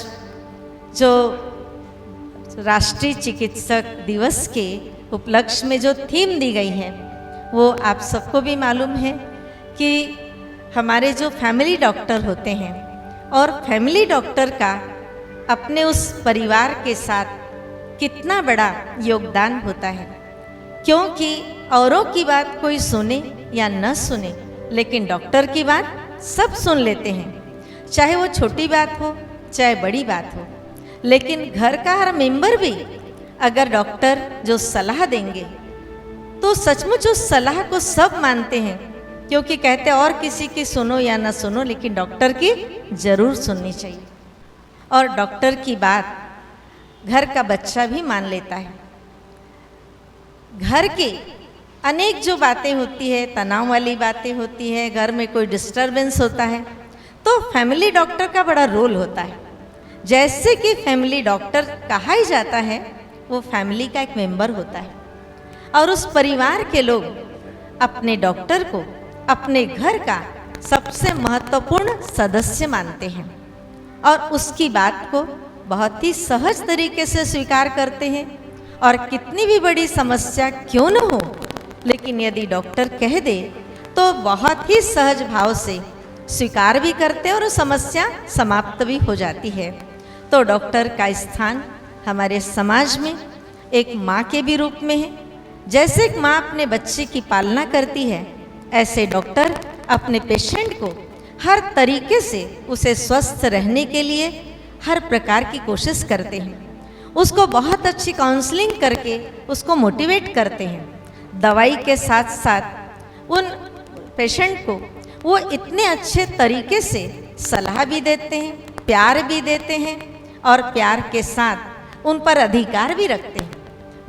Speaker 7: जो राष्ट्रीय चिकित्सक दिवस के उपलक्ष्य में जो थीम दी गई है वो आप सबको भी मालूम है कि हमारे जो फैमिली डॉक्टर होते हैं, और फैमिली डॉक्टर का अपने उस परिवार के साथ कितना बड़ा योगदान होता है। क्योंकि औरों की बात कोई सुने या न सुने, लेकिन डॉक्टर की बात सब सुन लेते हैं, चाहे वो छोटी बात हो चाहे बड़ी बात हो। लेकिन घर का हर मेंबर भी अगर डॉक्टर जो सलाह देंगे तो सचमुच उस सलाह को सब मानते हैं, क्योंकि कहते और किसी की सुनो या ना सुनो, लेकिन डॉक्टर की जरूर सुननी चाहिए। और डॉक्टर की बात घर का बच्चा भी मान लेता है। घर के अनेक जो बातें होती है, तनाव वाली बातें होती है, घर में कोई डिस्टरबेंस होता है, तो फैमिली डॉक्टर का बड़ा रोल होता है। जैसे कि फैमिली डॉक्टर कहा ही जाता है, वो फैमिली का एक मेंबर होता है, और उस परिवार के लोग अपने डॉक्टर को अपने घर का सबसे महत्वपूर्ण सदस्य मानते हैं, और उसकी बात को बहुत ही सहज तरीके से स्वीकार करते हैं। और कितनी भी बड़ी समस्या क्यों न हो, लेकिन यदि डॉक्टर कह दे तो बहुत ही सहज भाव से स्वीकार भी करते हैं और समस्या समाप्त भी हो जाती है। तो डॉक्टर का स्थान हमारे समाज में एक माँ के भी रूप में है। जैसे एक माँ अपने बच्चे की पालना करती है, ऐसे डॉक्टर अपने पेशेंट को हर तरीके से उसे स्वस्थ रहने के लिए हर प्रकार की कोशिश करते हैं। उसको बहुत अच्छी काउंसलिंग करके उसको मोटिवेट करते हैं। दवाई के साथ साथ उन पेशेंट को वो इतने अच्छे तरीके से सलाह भी देते हैं, प्यार भी देते हैं और प्यार के साथ उन पर अधिकार भी रखते हैं।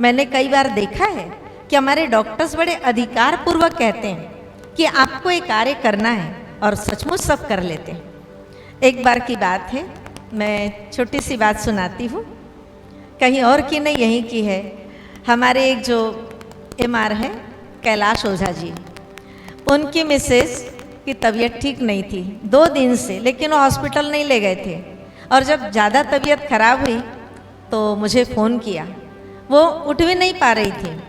Speaker 7: मैंने कई बार देखा है कि हमारे डॉक्टर्स बड़े अधिकार पूर्वक कहते हैं कि आपको ये कार्य करना है और सचमुच सब कर लेते हैं। एक बार की बात है, मैं छोटी सी बात सुनाती हूँ, कहीं और की नहीं यहीं की है। हमारे एक जो एमआर है कैलाश ओझा जी, उनकी मिसेस की तबीयत ठीक नहीं थी 2 दिन से, लेकिन वो हॉस्पिटल नहीं ले गए थे और जब ज़्यादा तबीयत खराब हुई तो मुझे फ़ोन किया। वो उठ भी नहीं पा रही थी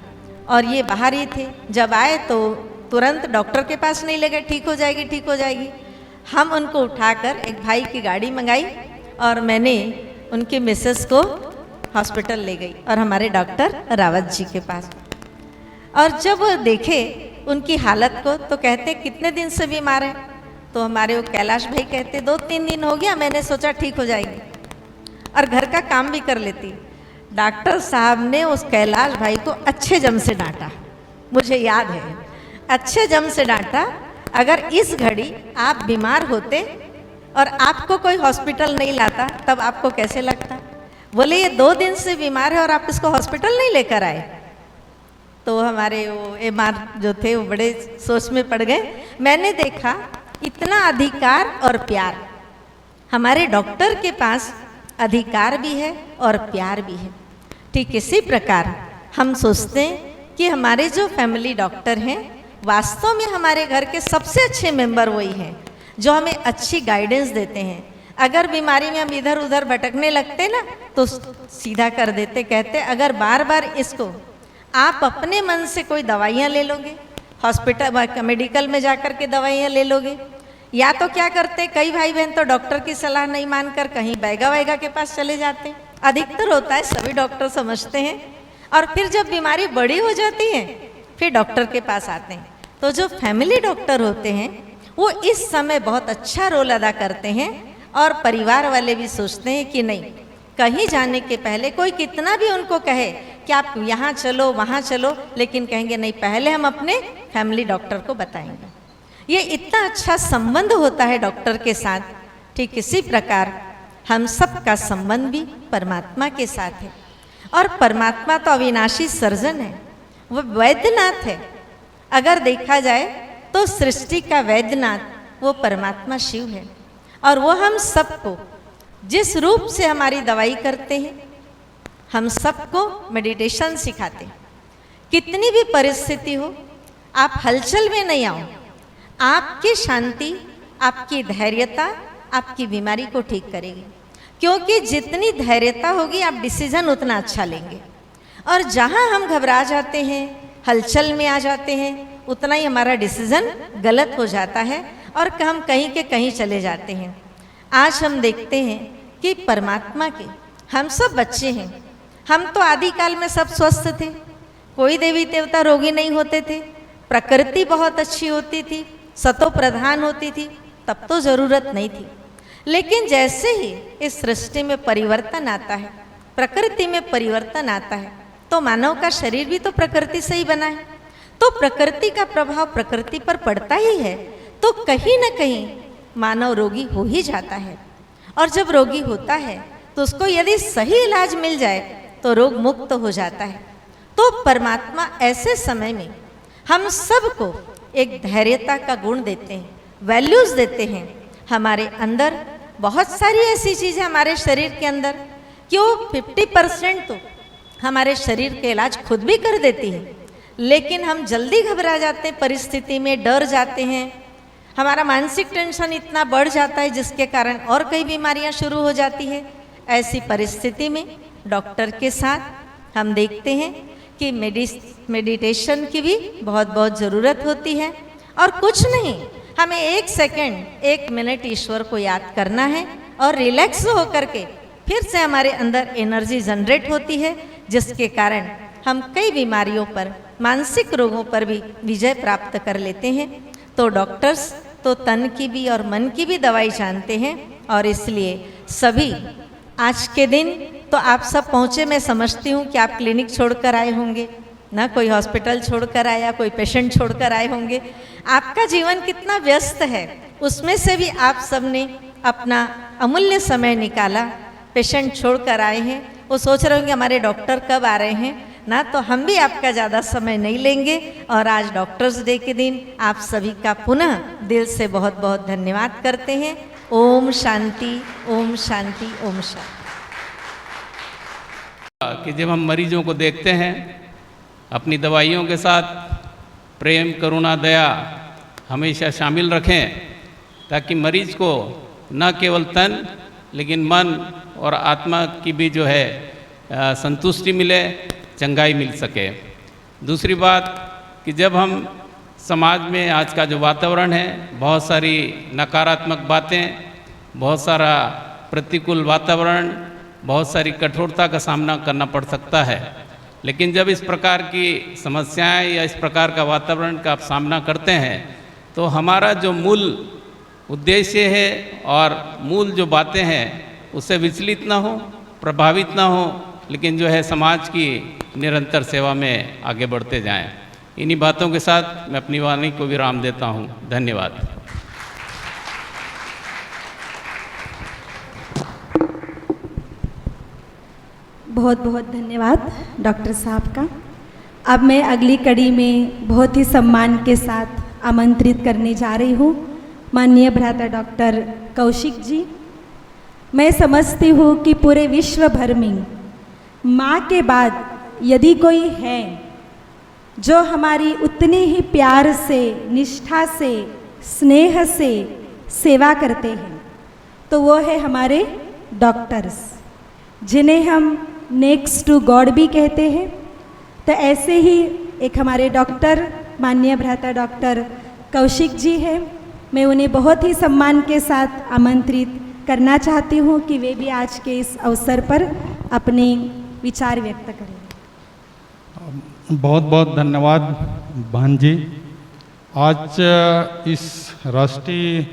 Speaker 7: और ये बाहर ही थे। जब आए तो तुरंत डॉक्टर के पास नहीं ले गए, ठीक हो जाएगी ठीक हो जाएगी। हम उनको उठाकर एक भाई की गाड़ी मंगाई और मैंने उनकी मिसेस को हॉस्पिटल ले गई और हमारे डॉक्टर रावत जी के पास। और जब वो देखे उनकी हालत को तो कहते कितने दिन से बीमार है, तो हमारे वो कैलाश भाई कहते 2-3 दिन हो गया, मैंने सोचा ठीक हो जाएगी और घर का काम भी कर लेती। डॉक्टर साहब ने उस कैलाश भाई को अच्छे जम से डांटा, मुझे याद है, अच्छे जम से डांटा। अगर इस घड़ी आप बीमार होते और आपको कोई हॉस्पिटल नहीं लाता तब आपको कैसे लगता? बोले ये 2 दिन से बीमार है और आप इसको हॉस्पिटल नहीं लेकर आए। तो हमारे वो एमआर जो थे वो बड़े सोच में पड़ गए। मैंने देखा इतना अधिकार और प्यार, हमारे डॉक्टर के पास अधिकार भी है और प्यार भी है। ठीक इसी प्रकार हम सोचते हैं कि हमारे जो फैमिली डॉक्टर हैं वास्तव में हमारे घर के सबसे अच्छे मेंबर वही हैं जो हमें अच्छी गाइडेंस देते हैं। अगर बीमारी में हम इधर उधर भटकने लगते ना तो सीधा कर देते, कहते अगर बार बार इसको आप अपने मन से कोई दवाइयाँ ले लोगे, हॉस्पिटल मेडिकल में जाकर के दवाइयाँ ले लोगे, या तो क्या करते कई भाई बहन तो डॉक्टर की सलाह नहीं मानकर कहीं बैगा वैगा के पास चले जाते हैं। अधिकतर होता है, सभी डॉक्टर समझते हैं और फिर जब बीमारी बड़ी हो जाती है फिर डॉक्टर के पास आते हैं। तो जो फैमिली डॉक्टर होते हैं वो इस समय बहुत अच्छा रोल अदा करते हैं और परिवार वाले भी सोचते हैं कि नहीं, कहीं जाने के पहले कोई कितना भी उनको कहे कि आप यहाँ चलो वहाँ चलो, लेकिन कहेंगे नहीं, पहले हम अपने फैमिली डॉक्टर को बताएंगे। ये इतना अच्छा संबंध होता है डॉक्टर के साथ। ठीक इसी प्रकार हम सब का संबंध भी परमात्मा के साथ है और परमात्मा तो अविनाशी सर्जन है, वो वैद्यनाथ है। अगर देखा जाए तो सृष्टि का वैद्यनाथ वो परमात्मा शिव है और वो हम सबको जिस रूप से हमारी दवाई करते हैं, हम सबको मेडिटेशन सिखाते हैं। कितनी भी परिस्थिति हो आप हलचल में नहीं आओ, आपकी शांति, आपकी धैर्यता आपकी बीमारी को ठीक करेगी, क्योंकि जितनी धैर्यता होगी आप डिसीजन उतना अच्छा लेंगे। और जहाँ हम घबरा जाते हैं, हलचल में आ जाते हैं, उतना ही हमारा डिसीजन गलत हो जाता है और हम कहीं के कहीं चले जाते हैं। आज हम देखते हैं कि परमात्मा के हम सब बच्चे हैं। हम तो आदिकाल में सब स्वस्थ थे, कोई देवी देवता रोगी नहीं होते थे, प्रकृति बहुत अच्छी होती थी, सतो प्रधान होती थी, तब तो ज़रूरत नहीं थी। लेकिन जैसे ही इस सृष्टि में परिवर्तन आता है, प्रकृति में परिवर्तन आता है, तो मानव का शरीर भी तो प्रकृति से ही बना है, तो प्रकृति का प्रभाव प्रकृति पर पड़ता ही है। तो कहीं ना कहीं मानव रोगी हो ही जाता है और जब रोगी होता है तो उसको यदि सही इलाज मिल जाए तो रोग मुक्त हो जाता है। तो परमात्मा ऐसे समय में हम सबको एक धैर्यता का गुण देते हैं, वैल्यूज़ देते हैं। हमारे अंदर बहुत सारी ऐसी चीज़ें हमारे शरीर के अंदर कि वो 50% तो हमारे शरीर के इलाज खुद भी कर देती है, लेकिन हम जल्दी घबरा जाते हैं, परिस्थिति में डर जाते हैं, हमारा मानसिक टेंशन इतना बढ़ जाता है जिसके कारण और कई बीमारियां शुरू हो जाती है। ऐसी परिस्थिति में डॉक्टर के साथ हम देखते हैं कि मेडिटेशन की भी बहुत बहुत ज़रूरत होती है। और कुछ नहीं, हमें 1 सेकंड 1 मिनट ईश्वर को याद करना है और रिलैक्स होकर के फिर से हमारे अंदर एनर्जी जनरेट होती है, जिसके कारण हम कई बीमारियों पर, मानसिक रोगों पर भी विजय प्राप्त कर लेते हैं। तो डॉक्टर्स तो तन की भी और मन की भी दवाई जानते हैं और इसलिए सभी आज के दिन तो आप सब पहुँचे, मैं समझती हूँ कि आप क्लिनिक छोड़कर आए होंगे ना, कोई हॉस्पिटल छोड़कर आया, कोई पेशेंट छोड़कर आए होंगे। आपका जीवन कितना व्यस्त है, उसमें से भी आप सब ने अपना अमूल्य समय निकाला, पेशेंट छोड़कर आए हैं। वो सोच रहे होंगे हमारे डॉक्टर कब आ रहे हैं ना, तो हम भी आपका ज़्यादा समय नहीं लेंगे। और आज डॉक्टर्स डे के दिन आप सभी का पुनः दिल से बहुत बहुत धन्यवाद करते हैं। ओम शांति, ओम शांति, ओम शांति।
Speaker 8: कि जब हम मरीजों को देखते हैं, अपनी दवाइयों के साथ प्रेम, करुणा, दया हमेशा शामिल रखें, ताकि मरीज को न केवल तन लेकिन मन और आत्मा की भी जो है संतुष्टि मिले, चंगाई मिल सके। दूसरी बात कि जब हम समाज में आज का जो वातावरण है, बहुत सारी नकारात्मक बातें, बहुत सारा प्रतिकूल वातावरण, बहुत सारी कठोरता का सामना करना पड़ सकता है, लेकिन जब इस प्रकार की समस्याएं या इस प्रकार का वातावरण का आप सामना करते हैं, तो हमारा जो मूल उद्देश्य है और मूल जो बातें हैं उससे विचलित ना हो, प्रभावित ना हो, लेकिन जो है समाज की निरंतर सेवा में आगे बढ़ते जाएं। इन्हीं बातों के साथ मैं अपनी वाणी को विराम देता हूं। धन्यवाद।
Speaker 1: बहुत बहुत धन्यवाद डॉक्टर साहब का। अब मैं अगली कड़ी में बहुत ही सम्मान के साथ आमंत्रित करने जा रही हूँ माननीय भ्राता डॉक्टर कौशिक जी। मैं समझती हूँ कि पूरे विश्व भर में माँ के बाद यदि कोई है जो हमारी उतनी ही प्यार से, निष्ठा से, स्नेह से सेवा करते हैं, तो वो है हमारे डॉक्टर्स, जिन्हें हम नेक्स्ट टू गॉड भी कहते हैं। तो ऐसे ही एक हमारे डॉक्टर माननीय भ्राता डॉक्टर कौशिक जी हैं। मैं उन्हें बहुत ही सम्मान के साथ आमंत्रित करना चाहती हूँ कि वे भी आज के इस अवसर पर अपने विचार व्यक्त करें।
Speaker 9: बहुत बहुत धन्यवाद बहन जी। आज इस राष्ट्रीय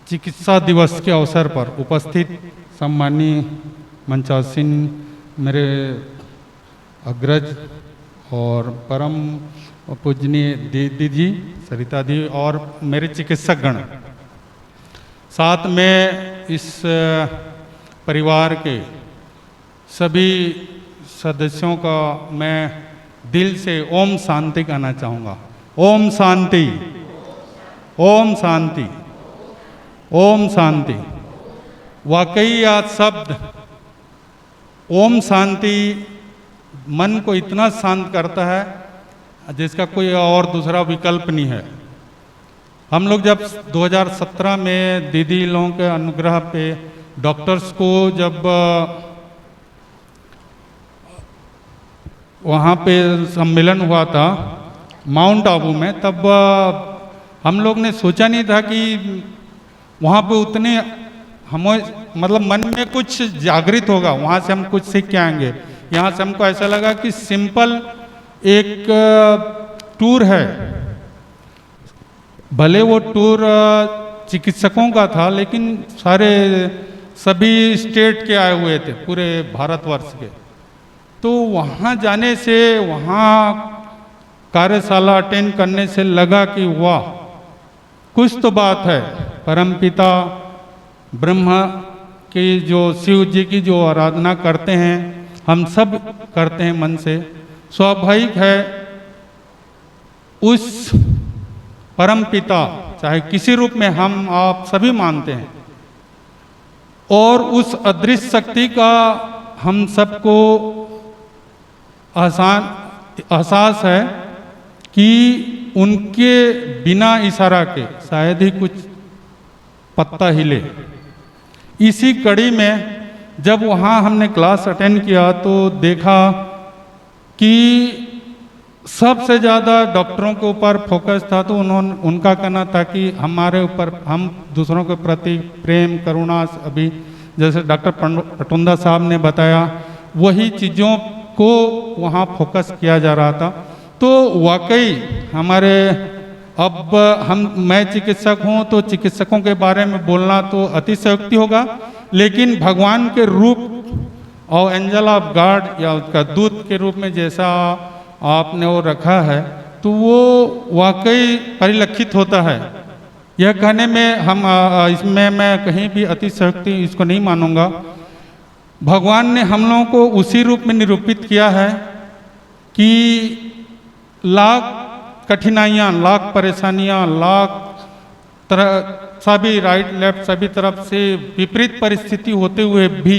Speaker 9: चिकित्सा दिवस के अवसर पर उपस्थित सम्मानीय मंचासीन मेरे अग्रज और परम पूजनीय दीदी जी, सरिता दी और मेरे चिकित्सक गण, साथ में इस परिवार के सभी सदस्यों का मैं दिल से ओम शांति कहना चाहूँगा। ओम शांति, ओम शांति, ओम शांति। वाकई यह शब्द ओम शांति मन को इतना शांत करता है जिसका कोई और दूसरा विकल्प नहीं है। हम लोग जब 2017 में दीदी लोगों के अनुग्रह पे डॉक्टर्स को जब वहाँ पे सम्मेलन हुआ था माउंट आबू में, तब हम लोग ने सोचा नहीं था कि वहाँ पे उतने हमें मतलब मन में कुछ जागृत होगा, वहाँ से हम कुछ सीख के आएंगे। यहाँ से हमको ऐसा लगा कि सिंपल एक टूर है, भले वो टूर चिकित्सकों का था, लेकिन सभी स्टेट के आए हुए थे, पूरे भारतवर्ष के। तो वहाँ जाने से, वहाँ कार्यशाला अटेंड करने से लगा कि वाह, कुछ तो बात है। परमपिता ब्रह्मा की जो शिव जी की जो आराधना करते हैं, हम सब करते हैं मन से, स्वाभाविक है उस परमपिता, चाहे किसी रूप में हम आप सभी मानते हैं, और उस अदृश्य शक्ति का हम सबको एहसास है कि उनके बिना इशारा के शायद ही कुछ पत्ता हिले। इसी कड़ी में जब वहाँ हमने क्लास अटेंड किया तो देखा कि सबसे ज़्यादा डॉक्टरों के ऊपर फोकस था। तो उनका कहना था कि हमारे ऊपर, हम दूसरों के प्रति प्रेम, करुणा, अभी जैसे डॉक्टर पटुंदा साहब ने बताया, वही चीज़ों को वहाँ फोकस किया जा रहा था। तो वाकई हमारे, अब मैं चिकित्सक हूँ तो चिकित्सकों के बारे में बोलना तो अतिशयोक्ति होगा, लेकिन भगवान के रूप और एंजल ऑफ गॉड या उसका दूत के रूप में जैसा आपने वो रखा है, तो वो वाकई परिलक्षित होता है। यह कहने में इसमें मैं कहीं भी अतिशयोक्ति इसको नहीं मानूंगा। भगवान ने हम लोगों को उसी रूप में निरूपित किया है कि लाख कठिनाइयाँ, लाख परेशानियाँ, लाख तरह सभी राइट लेफ्ट सभी तरफ से विपरीत परिस्थिति होते हुए भी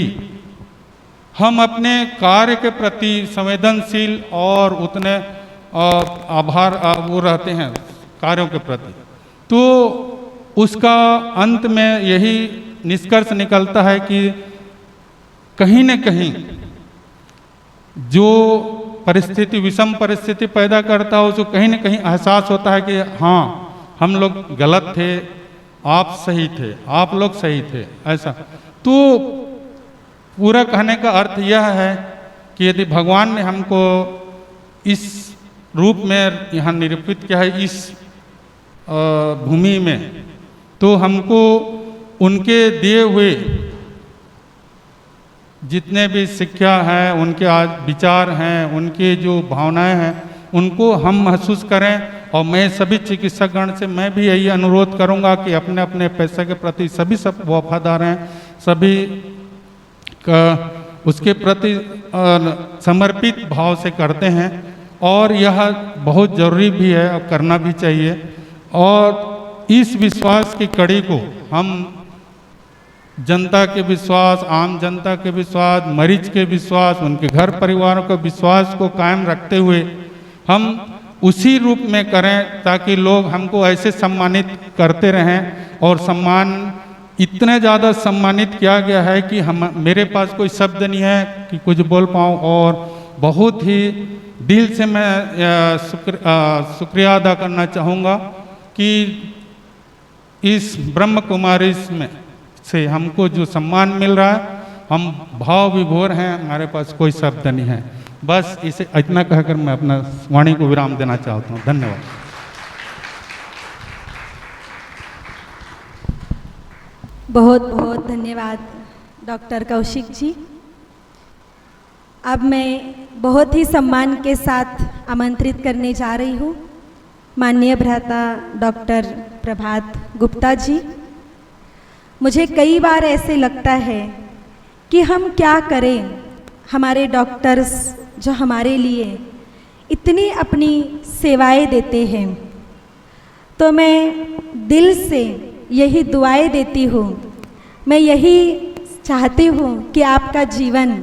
Speaker 9: हम अपने कार्य के प्रति संवेदनशील और उतने आभार वो रहते हैं कार्यों के प्रति। तो उसका अंत में यही निष्कर्ष निकलता है कि कहीं न कहीं जो परिस्थिति विषम परिस्थिति पैदा करता है उसको कहीं न कहीं एहसास होता है कि हाँ हम लोग गलत थे, आप सही थे, आप लोग सही थे, ऐसा। तो पूरा कहने का अर्थ यह है कि यदि भगवान ने हमको इस रूप में यहाँ निरूपित किया है इस भूमि में, तो हमको उनके दिए हुए जितने भी शिक्षा हैं, उनके आज विचार हैं, उनके जो भावनाएं हैं, उनको हम महसूस करें। और मैं सभी चिकित्सकगण से मैं भी यही अनुरोध करूंगा कि अपने अपने पैसे के प्रति सभी सब वफादार हैं, सभी का उसके प्रति समर्पित भाव से करते हैं, और यह बहुत ज़रूरी भी है और करना भी चाहिए। और इस विश्वास की कड़ी को हम जनता के विश्वास, आम जनता के विश्वास, मरीज के विश्वास, उनके घर परिवारों के विश्वास को कायम रखते हुए हम उसी रूप में करें ताकि लोग हमको ऐसे सम्मानित करते रहें। और सम्मान इतने ज़्यादा सम्मानित किया गया है कि मेरे पास कोई शब्द नहीं है कि कुछ बोल पाऊँ। और बहुत ही दिल से मैं शुक्रिया अदा करना चाहूँगा कि इस ब्रह्म कुमारी में से हमको जो सम्मान मिल रहा है, हम भाव विभोर हैं, हमारे पास कोई शब्द नहीं है। बस इसे इतना कहकर मैं अपना वाणी को विराम देना चाहता हूँ। धन्यवाद।
Speaker 1: बहुत बहुत धन्यवाद डॉक्टर कौशिक जी। अब मैं बहुत ही सम्मान के साथ आमंत्रित करने जा रही हूँ माननीय भ्राता डॉक्टर प्रभात गुप्ता जी। मुझे कई बार ऐसे लगता है कि हम क्या करें, हमारे डॉक्टर्स जो हमारे लिए इतनी अपनी सेवाएं देते हैं, तो मैं दिल से यही दुआएं देती हूँ, मैं यही चाहती हूँ कि आपका जीवन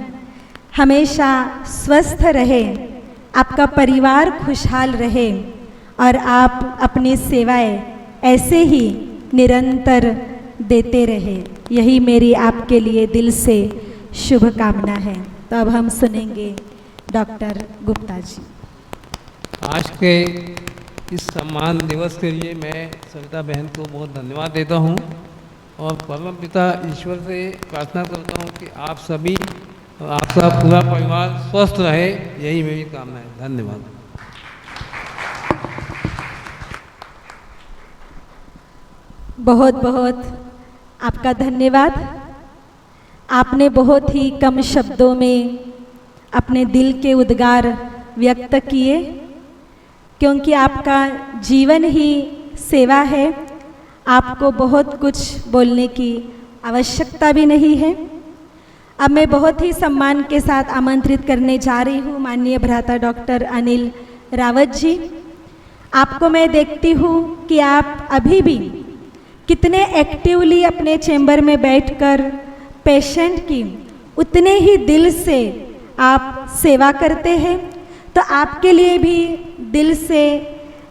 Speaker 1: हमेशा स्वस्थ रहे, आपका परिवार खुशहाल रहे और आप अपनी सेवाएं ऐसे ही निरंतर देते रहे। यही मेरी आपके लिए दिल से शुभकामना है। तो अब हम सुनेंगे डॉक्टर गुप्ता जी।
Speaker 10: आज के इस सम्मान दिवस के लिए मैं सरिता बहन को बहुत धन्यवाद देता हूं और परम पिता ईश्वर से प्रार्थना करता हूं कि आप सभी और आपका पूरा परिवार स्वस्थ रहे, यही मेरी कामना है। धन्यवाद।
Speaker 1: बहुत बहुत आपका धन्यवाद। आपने बहुत ही कम शब्दों में अपने दिल के उद्गार व्यक्त किए, क्योंकि आपका जीवन ही सेवा है। आपको बहुत कुछ बोलने की आवश्यकता भी नहीं है। अब मैं बहुत ही सम्मान के साथ आमंत्रित करने जा रही हूँ माननीय भ्राता डॉक्टर अनिल रावत जी। आपको मैं देखती हूँ कि आप अभी भी कितने एक्टिवली अपने चैम्बर में बैठकर पेशेंट की उतने ही दिल से आप सेवा करते हैं। तो आपके लिए भी दिल से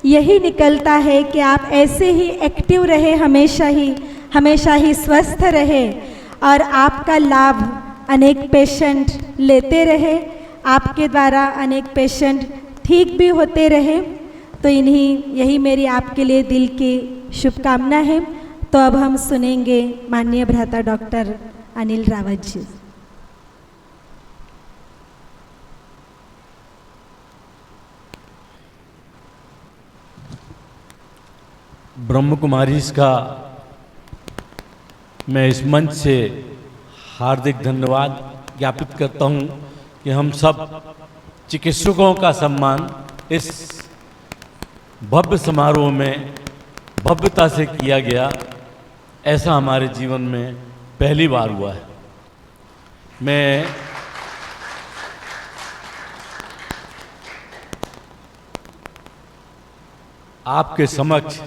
Speaker 1: यही निकलता है कि आप ऐसे ही एक्टिव रहे, हमेशा ही स्वस्थ रहे और आपका लाभ अनेक पेशेंट लेते रहे, आपके द्वारा अनेक पेशेंट ठीक भी होते रहे। तो यही मेरी आपके लिए दिल की शुभकामना है। तो अब हम सुनेंगे माननीय भ्राता डॉक्टर अनिल रावत जी।
Speaker 11: ब्रह्म कुमारीज का मैं इस मंच से हार्दिक धन्यवाद ज्ञापित करता हूँ कि हम सब चिकित्सकों का सम्मान इस भव्य समारोह में भव्यता से किया गया, ऐसा हमारे जीवन में पहली बार हुआ है। मैं आपके समक्ष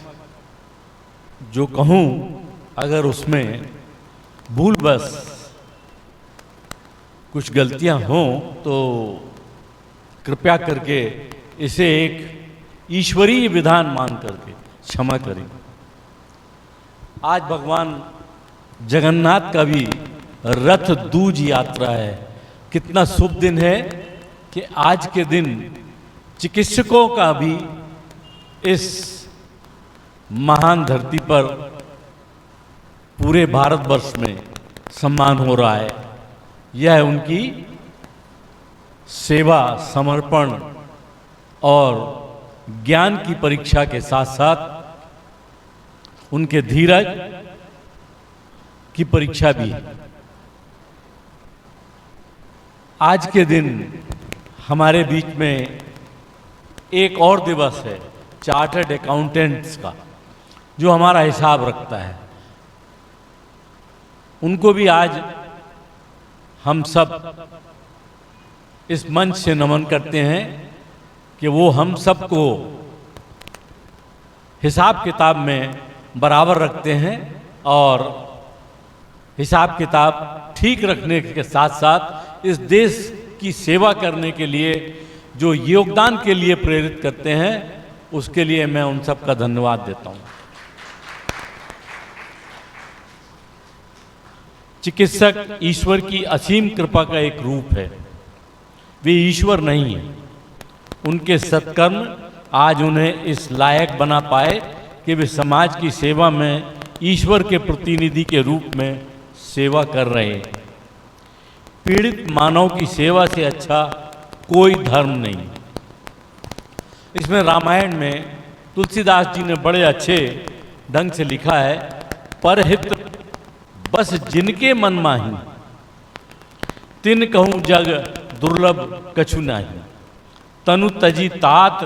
Speaker 11: जो कहूँ, अगर उसमें भूलवश कुछ गलतियां हों तो कृपया करके इसे एक ईश्वरीय विधान मान करके क्षमा करें। आज भगवान जगन्नाथ का भी रथ दूज यात्रा है। कितना शुभ दिन है कि आज के दिन चिकित्सकों का भी इस महान धरती पर पूरे भारतवर्ष में सम्मान हो रहा है। यह उनकी सेवा, समर्पण और ज्ञान की परीक्षा के साथ साथ उनके धीरज की परीक्षा भी है। आज के दिन हमारे बीच में एक और दिवस है, चार्टर्ड अकाउंटेंट्स का, जो हमारा हिसाब रखता है। उनको भी आज हम सब इस मंच से नमन करते हैं कि वो हम सबको हिसाब किताब में बराबर रखते हैं और हिसाब किताब ठीक रखने के साथ साथ इस देश की सेवा करने के लिए जो योगदान के लिए प्रेरित करते हैं, उसके लिए मैं उन सब का धन्यवाद देता हूं। चिकित्सक ईश्वर की असीम कृपा का एक रूप है। वे ईश्वर नहीं है। उनके सत्कर्म आज उन्हें इस लायक बना पाए कि वे समाज की सेवा में ईश्वर के प्रतिनिधि के रूप में सेवा कर रहे हैं। पीड़ित मानव की सेवा से अच्छा कोई धर्म नहीं। इसमें रामायण में तुलसीदास जी ने बड़े अच्छे ढंग से लिखा है, परहित बस जिनके मन माही, तिन कहूँ जग दुर्लभ कछु नाही। तनु तजी तात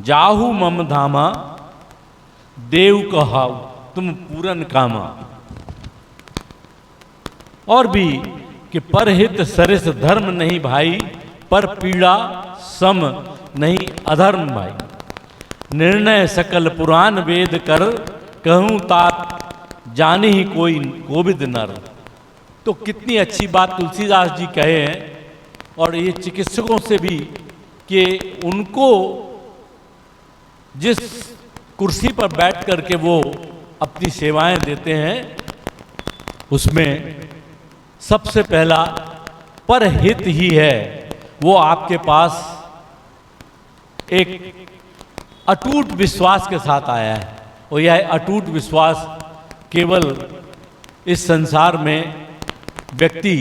Speaker 11: जाहू मम धामा, देव कहाऊ तुम पूरन कामा। और भी कि परहित सरिस धर्म नहीं भाई, पर पीड़ा सम नहीं अधर्म भाई। निर्णय सकल पुराण वेद कर, कहूँ तात जाने ही कोई कोविद नर। तो कितनी अच्छी बात तुलसीदास जी कहे हैं। और ये चिकित्सकों से भी कि उनको जिस कुर्सी पर बैठ करके वो अपनी सेवाएं देते हैं, उसमें सबसे पहला परहित ही है। वो आपके पास एक अटूट विश्वास के साथ आया है और यह अटूट विश्वास केवल इस संसार में व्यक्ति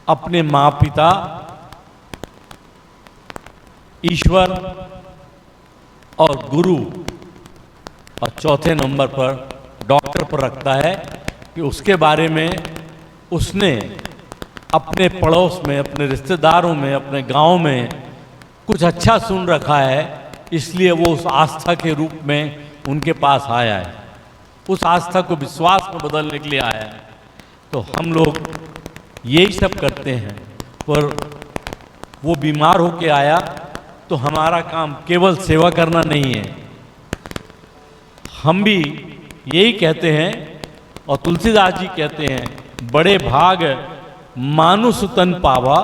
Speaker 11: अपने माँ पिता, ईश्वर और गुरु और चौथे नंबर पर डॉक्टर पर रखता है कि उसके बारे में उसने अपने पड़ोस में, अपने रिश्तेदारों में, अपने गांव में कुछ अच्छा सुन रखा है, इसलिए वो उस आस्था के रूप में उनके पास आया है। उस आस्था को विश्वास में बदलने के लिए आया है। तो हम लोग यही सब करते हैं। पर वो बीमार होके आया तो हमारा काम केवल सेवा करना नहीं है। हम भी यही कहते हैं और तुलसीदास जी कहते हैं, बड़े भाग मानुष तन पावा,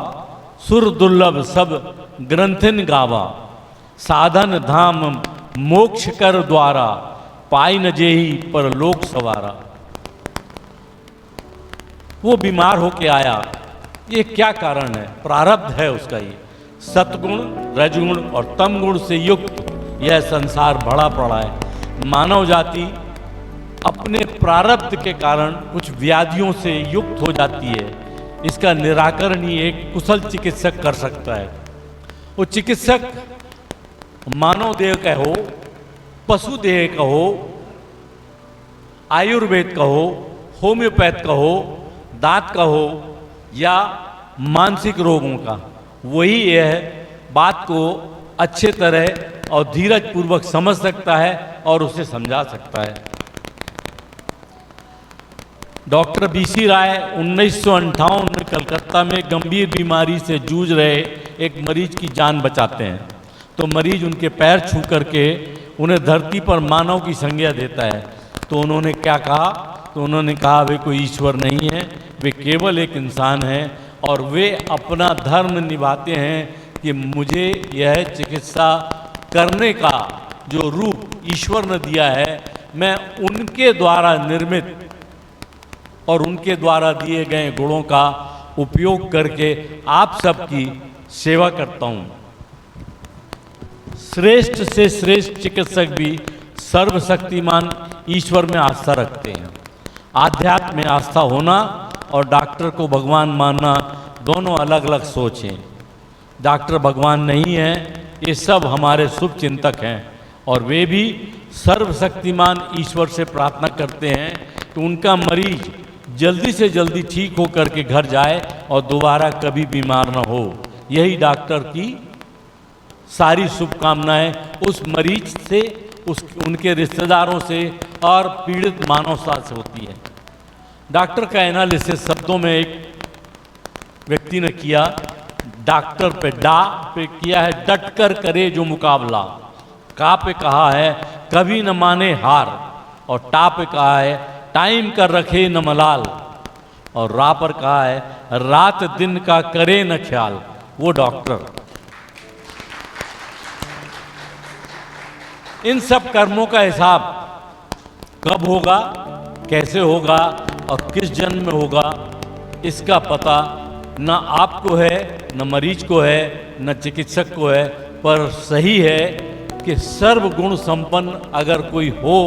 Speaker 11: सुर दुर्लभ सब ग्रंथिन गावा। साधन धाम मोक्ष कर द्वारा, पाई न जेही पर लोक सवारा। वो बीमार होके आया, ये क्या कारण है? प्रारब्ध है उसका। ये सतगुण, रजगुण और तम गुण से युक्त यह संसार भरा पड़ा है। मानव जाति अपने प्रारब्ध के कारण कुछ व्याधियों से युक्त हो जाती है। इसका निराकरण ही एक कुशल चिकित्सक कर सकता है। वो चिकित्सक मानव देह का हो, पशु देह का हो, आयुर्वेद का हो, होम्योपैथ का हो, दांत का हो या मानसिक रोगों का, वही यह बात को अच्छे तरह और धीरज पूर्वक समझ सकता है और उसे समझा सकता है। डॉक्टर बीसी राय 1958 में कलकत्ता में गंभीर बीमारी से जूझ रहे एक मरीज की जान बचाते हैं। तो मरीज उनके पैर छू करके उन्हें धरती पर मानव की संज्ञा देता है। तो उन्होंने क्या कहा? तो उन्होंने कहा वे कोई ईश्वर नहीं है, वे केवल एक इंसान है और वे अपना धर्म निभाते हैं कि मुझे यह चिकित्सा करने का जो रूप ईश्वर ने दिया है, मैं उनके द्वारा निर्मित और उनके द्वारा दिए गए गुणों का उपयोग करके आप सबकी सेवा करता हूँ। श्रेष्ठ से श्रेष्ठ चिकित्सक भी सर्वशक्तिमान ईश्वर में आस्था रखते हैं। आध्यात्म में आस्था होना और डॉक्टर को भगवान मानना दोनों अलग अलग सोच हैं। डॉक्टर भगवान नहीं है, ये सब हमारे शुभ चिंतक हैं और वे भी सर्वशक्तिमान ईश्वर से प्रार्थना करते हैं कि उनका मरीज जल्दी से जल्दी ठीक होकर के घर जाए और दोबारा कभी बीमार न हो। यही डॉक्टर की सारी शुभकामनाएं उस मरीज से, उनके रिश्तेदारों से और पीड़ित मानवता से होती है। डॉक्टर का एनालिसिस शब्दों में एक व्यक्ति ने किया। डॉक्टर पे डा पे किया है डट कर करे जो मुकाबला, का पे कहा है कभी न माने हार, और टा पे कहा है टाइम कर रखे न मलाल, और रा पर कहा है रात दिन का करे न ख्याल। वो डॉक्टर इन सब कर्मों का हिसाब कब होगा, कैसे होगा और किस जन्म में होगा, इसका पता न आपको है, न मरीज को है, न चिकित्सक को है। पर सही है कि सर्वगुण संपन्न अगर कोई हो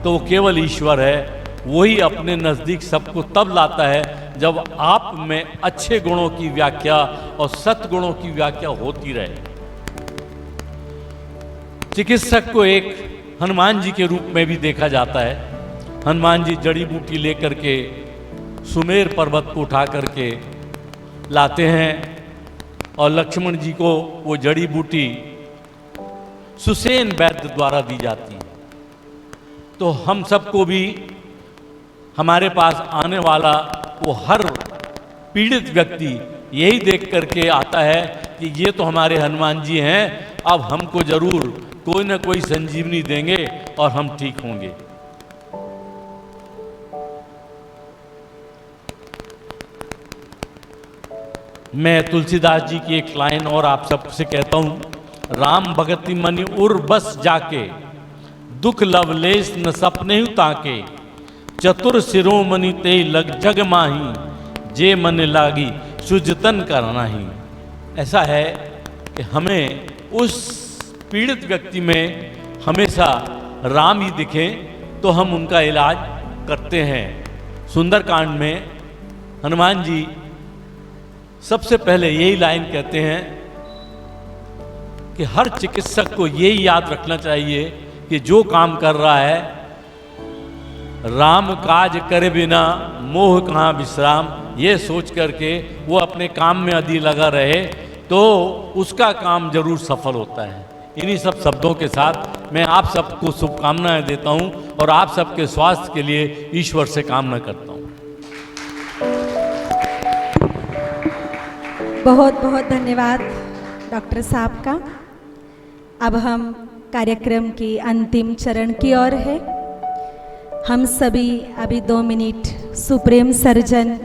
Speaker 11: तो वो केवल ईश्वर है। वही अपने नज़दीक सबको तब लाता है जब आप में अच्छे गुणों की व्याख्या और सत्गुणों की व्याख्या होती रहे। चिकित्सक को एक हनुमान जी के रूप में भी देखा जाता है। हनुमान जी जड़ी बूटी लेकर के सुमेर पर्वत को उठा करके लाते हैं और लक्ष्मण जी को वो जड़ी बूटी सुसेन वैद्य द्वारा दी जाती है। तो हम सबको भी हमारे पास आने वाला वो हर पीड़ित व्यक्ति यही देख करके आता है कि ये तो हमारे हनुमान जी हैं, अब हमको जरूर कोई ना कोई संजीवनी देंगे और हम ठीक होंगे। मैं तुलसीदास जी की एक लाइन और आप सबसे कहता हूँ, राम भगति मनि उर बस जाके, दुख लवलेश न सपने ताके, चतुर शिरोमणि ते लग जग माही, जे मन लागी सुजतन करना ही। ऐसा है कि हमें उस पीड़ित व्यक्ति में हमेशा राम ही दिखें तो हम उनका इलाज करते हैं। सुंदरकांड में हनुमान जी सबसे पहले यही लाइन कहते हैं कि हर चिकित्सक को यही याद रखना चाहिए कि जो काम कर रहा है, राम काज करे बिना मोह कहाँ विश्राम, ये सोच करके वो अपने काम में यदि लगा रहे तो उसका काम जरूर सफल होता है। इन्हीं सब शब्दों के साथ मैं आप सबको शुभकामनाएं देता हूं और आप सबके स्वास्थ्य के लिए ईश्वर से कामना करता हूं।
Speaker 1: बहुत बहुत धन्यवाद डॉक्टर साहब का। अब हम कार्यक्रम की अंतिम चरण की ओर है। हम सभी अभी 2 मिनट सुप्रीम सर्जन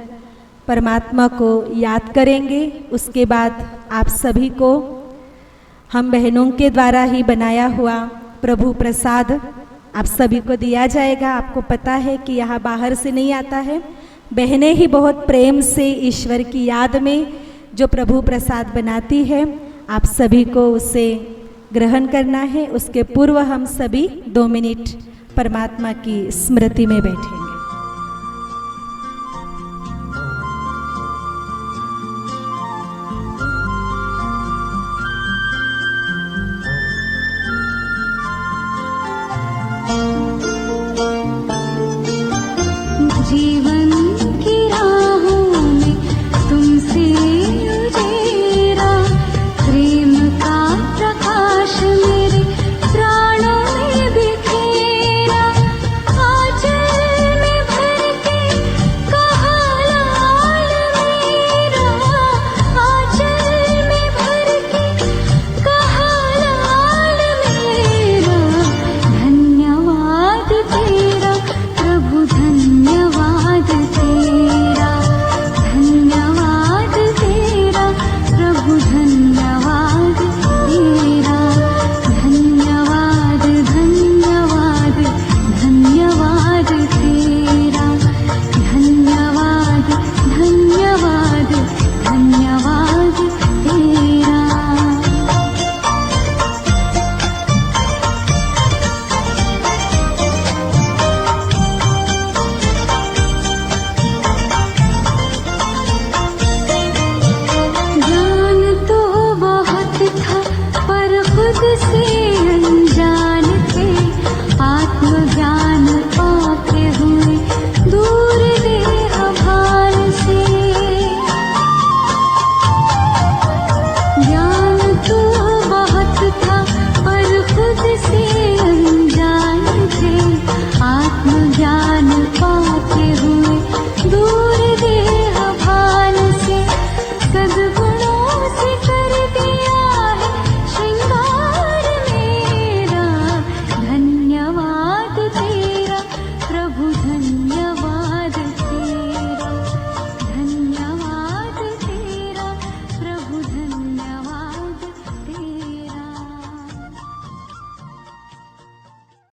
Speaker 1: परमात्मा को याद करेंगे। उसके बाद आप सभी को हम बहनों के द्वारा ही बनाया हुआ प्रभु प्रसाद आप सभी को दिया जाएगा। आपको पता है कि यहाँ बाहर से नहीं आता है, बहनें ही बहुत प्रेम से ईश्वर की याद में जो प्रभु प्रसाद बनाती है, आप सभी को उसे ग्रहण करना है। उसके पूर्व हम सभी 2 मिनट परमात्मा की स्मृति में बैठेंगे।